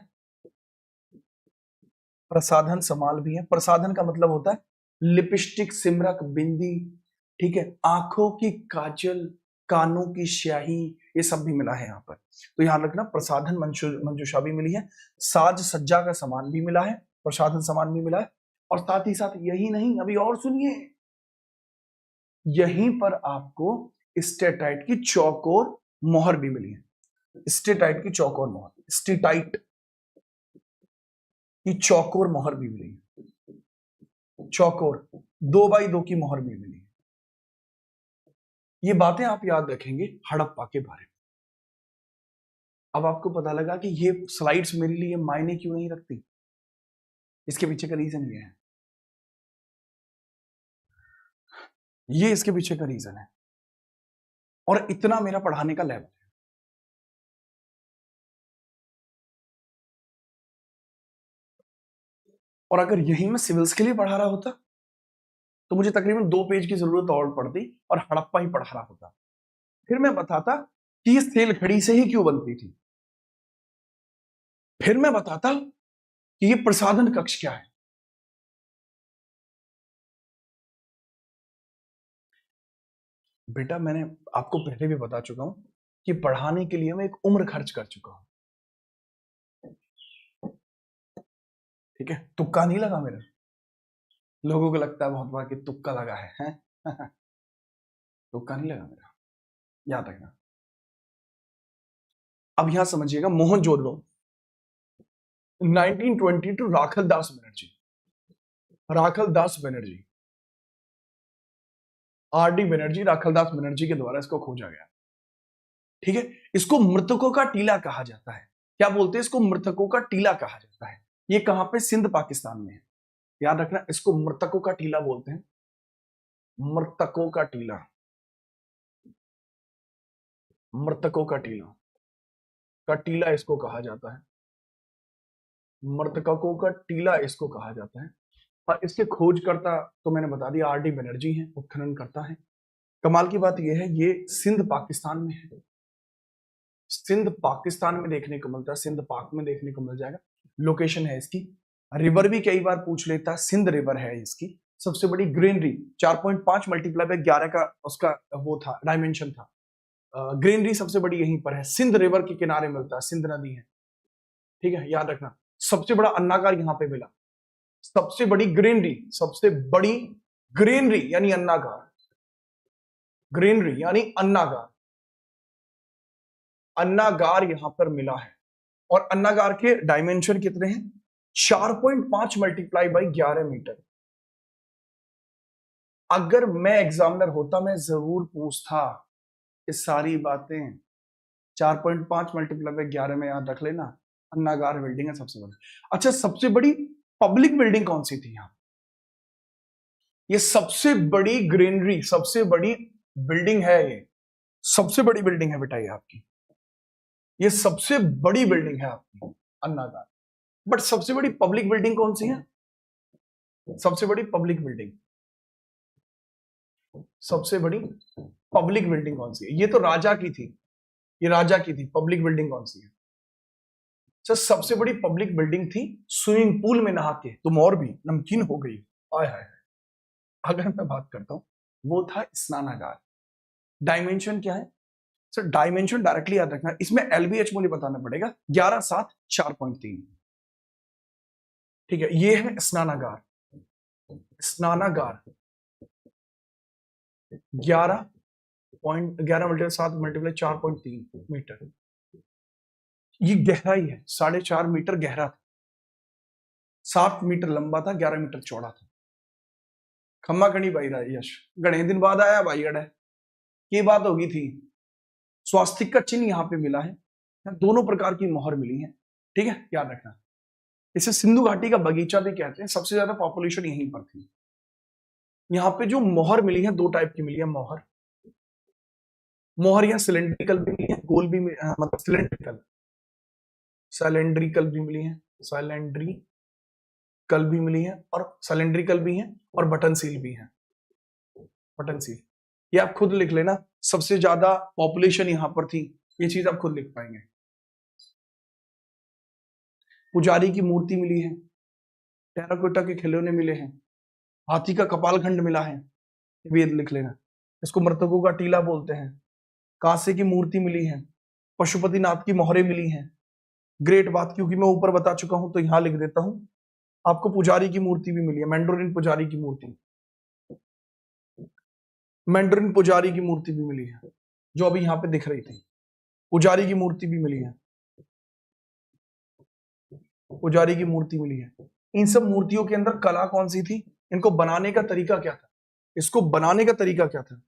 प्रसाधन सामान भी है। प्रसाधन का मतलब होता है लिपस्टिक, सिमरक, बिंदी, ठीक है, आंखों की काजल, कानों की स्याही, ये सब भी मिला है यहाँ पर। तो ध्यान रखना, प्रसाधन मंजूषा भी मिली है, साज सज्जा का सामान भी मिला है, प्रसाधन सामान भी मिला है। और साथ ही साथ यही नहीं, अभी और सुनिए, यहीं पर आपको स्टेटाइट की चौकोर मोहर भी मिली है, स्टेटाइट की चौकोर मोहर, स्टेटाइट की चौकोर मोहर भी मिली है, चौकोर 2x2 की मोहर भी मिली है। ये बातें आप याद रखेंगे हड़प्पा के बारे में। अब आपको पता लगा कि ये स्लाइड्स मेरे लिए मायने क्यों नहीं रखती, इसके पीछे का रीजन ये है, ये इसके पीछे का रीजन है, और इतना मेरा पढ़ाने का लेवल है। और अगर यही मैं सिविल्स के लिए पढ़ा रहा होता तो मुझे तकरीबन 2 पेज की जरूरत और पड़ती और हड़प्पा ही पढ़ा रहा होता, फिर मैं बताता कि ये सेल खड़ी से ही क्यों बनती थी, फिर मैं बताता कि ये प्रसाधन कक्ष क्या है। बेटा मैंने आपको पहले भी बता चुका हूं कि पढ़ाने के लिए मैं एक उम्र खर्च कर चुका हूं, ठीक है, तुक्का नहीं लगा मेरा। लोगों को लगता है बहुत बार कि तुक्का लगा है? तुक्का नहीं लगा मेरा, याद रखना। अब यहां समझिएगा, मोहनजोदड़ो 1922, राखल दास बनर्जी, राखल दास बनर्जी, आर.डी. बनर्जी, राखल दास बनर्जी के द्वारा इसको खोजा गया, ठीक है। इसको मृतकों का टीला कहा जाता है। क्या बोलते हैं इसको? मृतकों का टीला कहा जाता है। ये कहां पे? सिंध पाकिस्तान में है, याद रखना, इसको मृतकों का टीला बोलते हैं, मृतकों का टीला, मृतकों का टीला, का टीला इसको कहा जाता है, मृतकों का टीला इसको कहा जाता है। और इसके खोजकर्ता तो मैंने बता दिया, आर.डी. बनर्जी हैं, उत्खनन करता है। कमाल की बात यह है, ये सिंध पाकिस्तान में है। सिंध पाकिस्तान में देखने को मिलता है, सिंध पाक में देखने को मिल जाएगा। लोकेशन है इसकी। रिवर भी कई बार पूछ लेता है, सिंध रिवर है इसकी। सबसे बड़ी ग्रीनरी 4.5 मल्टीप्लाई बाय 11 का उसका वो था, डायमेंशन था। ग्रीनरी सबसे बड़ी यहीं पर है, सिंध रिवर के किनारे मिलता है, सिंध नदी है, ठीक है, याद रखना। सबसे बड़ा अन्नागार यहां पे मिला। सबसे बड़ी ग्रीनरी, सबसे बड़ी ग्रीनरी यानी अन्नागार, ग्रीनरी यानी अन्नागार, अन्नागार यहां पर मिला है। और अन्नागार के डायमेंशन कितने हैं? 4.5 मल्टीप्लाई बाई 11 मीटर। अगर मैं एग्जामिनर होता, मैं जरूर पूछता ये सारी बातें। 4.5 मल्टीप्लाई बाई 11 में याद रख लेना, अन्नागार बिल्डिंग है सबसे बड़ी। अच्छा, सबसे बड़ी पब्लिक बिल्डिंग कौन सी थी यहां? ये सबसे बड़ी ग्रीनरी, सबसे बड़ी बिल्डिंग है, ये सबसे बड़ी बिल्डिंग है बेटा ये आपकी, ये सबसे बड़ी बिल्डिंग है आपकी अन्नागार। बट सबसे बड़ी पब्लिक बिल्डिंग कौन सी है? सबसे बड़ी पब्लिक बिल्डिंग, सबसे बड़ी पब्लिक बिल्डिंग कौन सी है? ये तो राजा की थी, ये राजा की थी। पब्लिक बिल्डिंग कौन सी है? सर सबसे बड़ी पब्लिक बिल्डिंग थी स्विमिंग पूल में नहा के, तुम और भी नमकीन हो गई। आय हाय। अगर मैं बात करता हूं, वो था स्नानागार। डायमेंशन क्या है सर? डायमेंशन डायरेक्टली याद रखना, इसमें एलबीएच मुझे बताना पड़ेगा। 11 7 4.3, ठीक है। ये है स्नानागार, स्नानागार 11 मल्टीप्लाई 7 मल्टीप्लाई 4.3 मीटर। ये गहराई है, 4.5 मीटर गहरा था, 7 मीटर लंबा था, 11 मीटर चौड़ा था। खम्मा खड़ी भाई यश गणे दिन बाद आया भाई अड़े, ये बात होगी थी। स्वास्तिक का चिन्ह यहाँ पे मिला है, दोनों प्रकार की मोहर मिली है, ठीक है, याद रखना। इसे सिंधु घाटी का बगीचा भी कहते हैं, सबसे ज्यादा पॉपुलेशन यहीं पर थी। यहाँ पे जो मोहर मिली है, दो टाइप की मिली है मोहर। मोहर यहाँ सिलेंड्रिकल भी मिली है, गोल भी मतलब सिलेंड्रिकल, सिलेंड्रिकल भी मिली है, सिलेंड्रिकल भी मिली है, और सिलेंड्रिकल भी है, और बटन सील भी है, बटन सील। ये आप खुद लिख लेना, सबसे ज्यादा पॉपुलेशन यहां पर थी, ये चीज आप खुद लिख पाएंगे। पुजारी की मूर्ति मिली है, टेराकोटा के खिलौने मिले हैं, हाथी का कपालखंड मिला है, ये लिख लेना। इसको मृतकों का टीला बोलते हैं। कांसे की मूर्ति मिली है, पशुपतिनाथ की मोहरें मिली हैं। ग्रेट बात, क्योंकि मैं ऊपर बता चुका हूं तो यहां लिख देता हूं। आपको पुजारी की मूर्ति भी मिली है, मैंडोरिन पुजारी की मूर्ति, मैंडोरिन पुजारी की मूर्ति भी मिली है, जो अभी यहां पे दिख रही थी। पुजारी की मूर्ति भी मिली है, पुजारी की मूर्ति मिली है। इन सब मूर्तियों के अंदर कला कौन सी थी? इनको बनाने का तरीका क्या था? इसको बनाने का तरीका क्या था?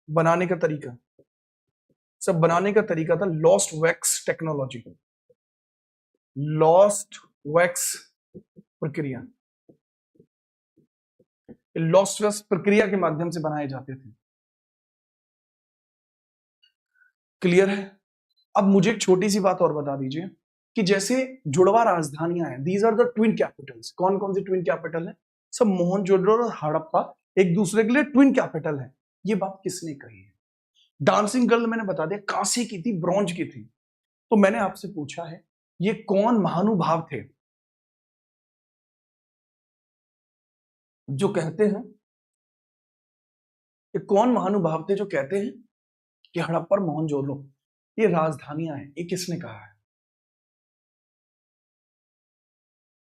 बनाने का तरीका, सब बनाने का तरीका था lost wax technology, lost wax प्रक्रिया, लॉस्ट वैक्स प्रक्रिया के माध्यम से बनाए जाते थे। क्लियर है? अब मुझे एक छोटी सी बात और बता दीजिए कि जैसे जुड़वा राजधानियां हैं, these are the twin capitals. कौन कौन सी ट्विन कैपिटल है? सब मोहनजोदड़ो और हड़प्पा एक दूसरे के लिए ट्विन कैपिटल है। ये बात किसने कही है? डांसिंग गर्ल मैंने बता दिया, कांसे की थी, ब्रॉन्ज की थी। तो मैंने आपसे पूछा है, ये कौन महानुभाव थे जो कहते हैं, ये कौन महानुभाव थे जो कहते हैं कि हड़प्पा और मोहनजोदड़ो ये राजधानियां हैं? ये किसने कहा है?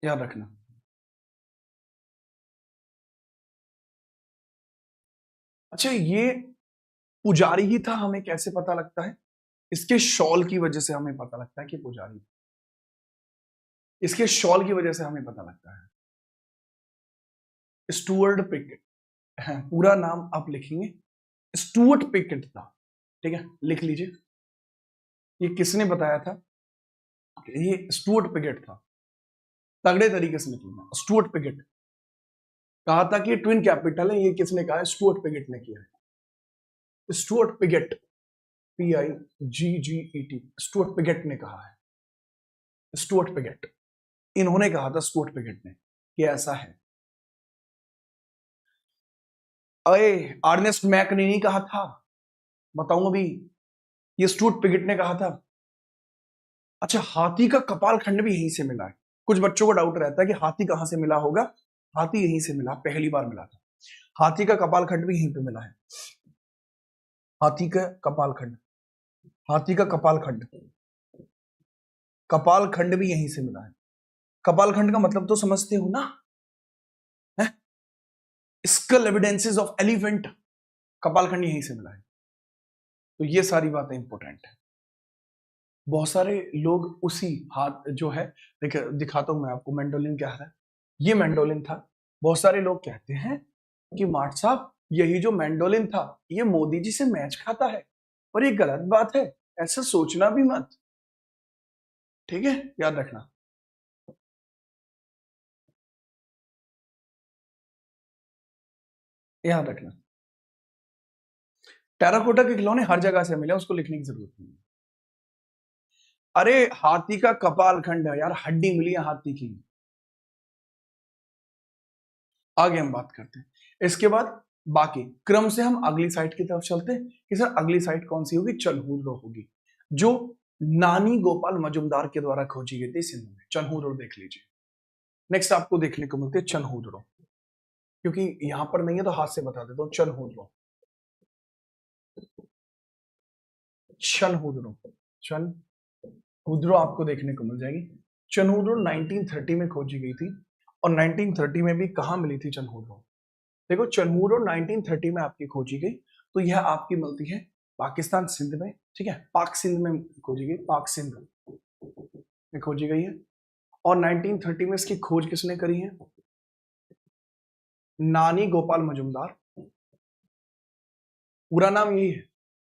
याद रखना। अच्छा, ये पुजारी ही था, हमें कैसे पता लगता है? इसके शॉल की वजह से हमें पता लगता है कि पुजारी, इसके शॉल की वजह से हमें पता लगता है। स्टुअर्ट पिकेट, पूरा नाम आप लिखेंगे, स्टुअर्ट पिकेट था, ठीक है, लिख लीजिए। ये किसने बताया था? ये स्टुअर्ट पिकेट था, तगड़े तरीके से लिखना। स्टुअर्ट पिकेट कहा था कि ट्विन कैपिटल है, ये किसने कहा है? स्टुअर्ट पिकेट ने किया है। Stuart Piggott, PIGGET, Stuart Piggott ने कहा है, स्टुअर्ट पिकेट, इन्होंने कहा था, स्टुअर्ट पिकेट ने, कि ऐसा है। अरे अर्नेस्ट मैक ने नहीं कहा था, बताऊं अभी, ये स्टुअर्ट पिगेट ने कहा था। अच्छा, हाथी का कपाल खंड भी यहीं से मिला है। कुछ बच्चों को डाउट रहता है कि हाथी कहां से मिला होगा। हाथी यहीं से मिला, पहली बार मिला था। हाथी का कपाल खंड भी यहीं पे मिला है। हाथी का कपाल खंड, हाथी का कपाल खंड, कपाल खंड भी यहीं से मिला है। कपाल खंड का मतलब तो समझते हो ना, है? स्कल एविडेंसेस ऑफ एलिफेंट, कपाल खंड यहीं से मिला है। तो ये सारी बातें इंपॉर्टेंट है। बहुत सारे लोग उसी हाथ जो है, दिखाता हूं मैं आपको मैंडोलिन क्या है। ये मैंडोलिन था। बहुत सारे लोग कहते हैं कि मार्ट साहब यही जो मैंडोलिन था ये मोदी जी से मैच खाता है, और ये गलत बात है, ऐसा सोचना भी मत। ठीक है, याद रखना। याद रखना, टेराकोटा के खिलौने हर जगह से मिले, उसको लिखने की जरूरत नहीं है। अरे हाथी का कपाल खंड है यार, हड्डी मिली है हाथी की। आगे हम बात करते हैं। इसके बाद बाकी क्रम से हम अगली साइट की तरफ चलते हैं कि सर अगली साइट कौन सी होगी। चनहूदड़ो होगी, जो नानी गोपाल मजुमदार के द्वारा खोजी गई थी सिंध में। चनहूदड़ो देख लीजिए। नेक्स्ट आपको देखने को मिलती है चनहूदड़ो, क्योंकि यहां पर नहीं है तो हाथ से बता देता हूं। चनहूदड़ो, चनहूदड़ो, चनहूदड़ो आपको देखने को मिल जाएगी। चनहूदड़ो 1930 में खोजी गई थी, और 1930 में भी कहां मिली थी चनहूदड़ो। देखो चनहूदड़ो 1930 में आपकी खोजी गई, तो यह आपकी मिलती है पाकिस्तान सिंध में। ठीक है, पाक सिंध में खोजी गई, पाक सिंध में खोजी गई है। और 1930 में इसकी खोज किसने करी है? नानी गोपाल मजुमदार। पूरा नाम यही है,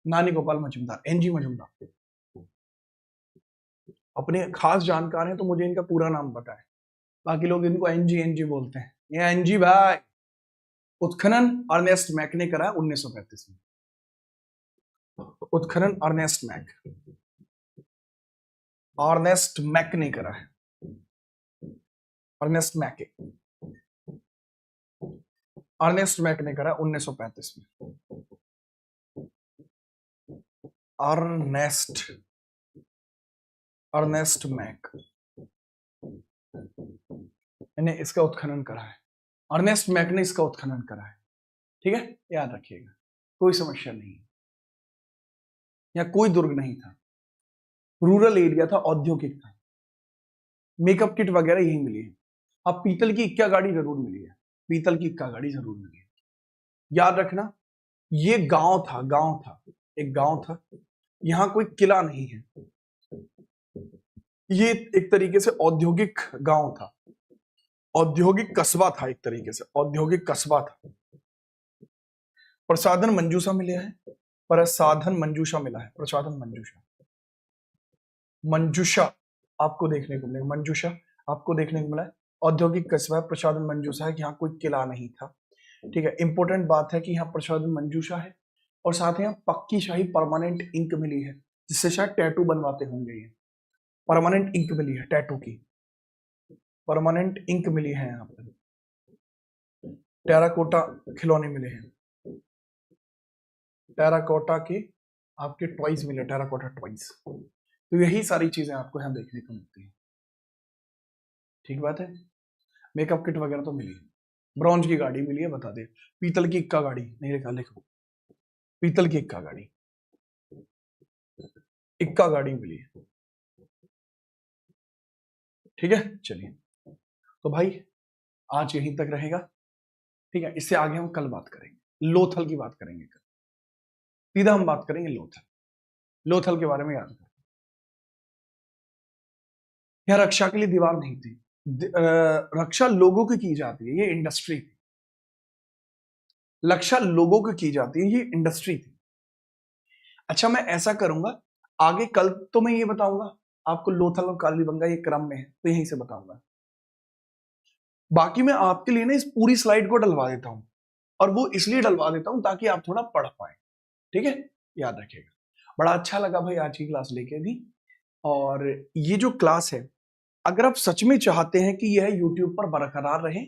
नानी गोपाल मजुमदार, एनजी मजुमदार। अपने खास जानकार हैं तो मुझे इनका पूरा नाम पता है, बाकी लोग इनको एनजी एनजी बोलते हैं। ये एनजी भाई। उत्खनन अर्नेस्ट मैक ने करा 1935 में। उत्खनन अर्नेस्ट मैक, अर्नेस्ट मैक ने करा है। अर्नेस्ट मैक, अर्नेस्ट मैक ने करा 1935 में। अर्नेस्ट, अर्नेस्ट मैक ने इसका उत्खनन करा है। अर्नेस्ट मैक ने इसका उत्खनन करा है। ठीक है, याद रखिएगा, कोई समस्या नहीं है, या कोई दुर्ग नहीं था, रूरल एरिया था, औद्योगिक था। मेकअप किट वगैरह यही मिली है। अब पीतल की इक्का गाड़ी जरूर मिली है, पीतल की इक्का गाड़ी जरूर मिली है। याद रखना, ये गांव था, गांव था, एक गांव था, यहां कोई किला नहीं है। ये एक तरीके से औद्योगिक गांव था, औद्योगिक कस्बा था, एक तरीके से औद्योगिक कस्बा था। प्रसाधन मंजूषा मिले हैं, प्रसाधन मंजूषा मिला है, प्रसाधन मंजूषा, मंजूषा आपको देखने को मिलेगा, मंजूषा आपको देखने को मिला है। औद्योगिक कस्बा है, प्रसाधन मंजूषा है कि यहाँ कोई किला नहीं था। ठीक है, इंपॉर्टेंट बात है कि यहाँ प्रसाधन मंजूषा है, और साथ ही यहाँ पक्की शाही परमानेंट इंक मिली है, जिससे शायद टैटू बनवाते होंगे। ये परमानेंट इंक मिली है, टैटू की परमानेंट इंक मिली है यहाँ पर। टेराकोटा खिलौने मिले हैं, टेराकोटा के आपके टॉयज मिले, टेराकोटा टॉयज। तो यही सारी चीजें आपको यहाँ देखने को मिलती है। ठीक बात है, मेकअप किट वगैरह तो मिली है, ब्रॉन्ज की गाड़ी मिली है, बता दे। पीतल की इक्का गाड़ी नहीं लिखा, लिखो पीतल की इक्का गाड़ी, इक्का गाड़ी मिली है। ठीक है, चलिए, तो भाई आज यहीं तक रहेगा। ठीक है, इससे आगे हम कल बात करेंगे, लोथल की बात करेंगे कल, सीधा हम बात करेंगे लोथल, लोथल के बारे में याद करें। यह रक्षा के लिए दीवार नहीं थी, रक्षा लोगों की जाती है, ये इंडस्ट्री थी। रक्षा लोगों की जाती है, ये इंडस्ट्री थी। अच्छा, मैं ऐसा करूंगा आगे कल तो मैं ये बताऊंगा आपको, लोथल और कालीबंगा ये क्रम में है तो यहीं से बताऊंगा। बाकी मैं आपके लिए ना इस पूरी स्लाइड को डलवा देता हूं, और वो इसलिए डलवा देता हूं ताकि आप थोड़ा पढ़ पाए। ठीक है, याद रखिएगा। बड़ा अच्छा लगा भाई आज की क्लास लेके भी। और ये जो क्लास है, अगर आप सच में चाहते हैं कि यह YouTube पर बरकरार रहे,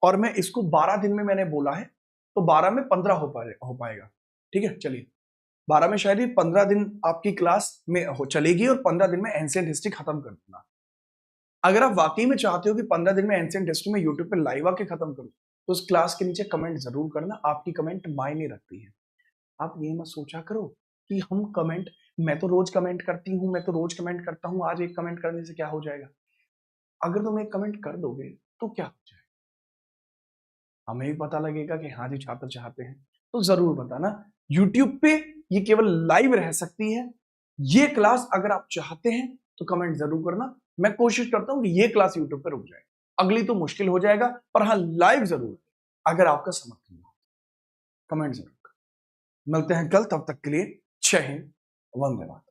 और मैं इसको 12 दिन में मैंने बोला है, तो 12 में 15 हो पाएगा। ठीक है, चलिए 12 में शायद ही 15 दिन आपकी क्लास में चलेगी और 15 दिन में एंशिएंट हिस्ट्री खत्म कर देना। अगर आप वाकई में चाहते हो कि 15 दिन में एंशिएंट हिस्ट्री में यूट्यूब पे लाइव आके खत्म करूं, तो उस क्लास के नीचे कमेंट जरूर करना। आपकी कमेंट मायने रखती है। आप ये मत सोचा करो कि हम कमेंट, मैं तो रोज कमेंट करती हूँ, मैं तो रोज कमेंट करता हूँ, आज एक कमेंट करने से क्या हो जाएगा। अगर तुम एक कमेंट कर दोगे तो क्या हो जाएगा, हमें भी पता लगेगा कि हाँ जी छात्र चाहते हैं। तो जरूर बताना। यूट्यूब पे ये केवल लाइव रह सकती है। ये क्लास अगर आप चाहते हैं तो कमेंट जरूर करना। मैं कोशिश करता हूं कि ये क्लास यूट्यूब पे रुक जाए। अगली तो मुश्किल हो जाएगा, पर हाँ लाइव जरूर है। अगर आपका समर्थन हो कमेंट जरूर। मिलते हैं कल, तब तक के लिए जय हिंद, वंदे मातरम।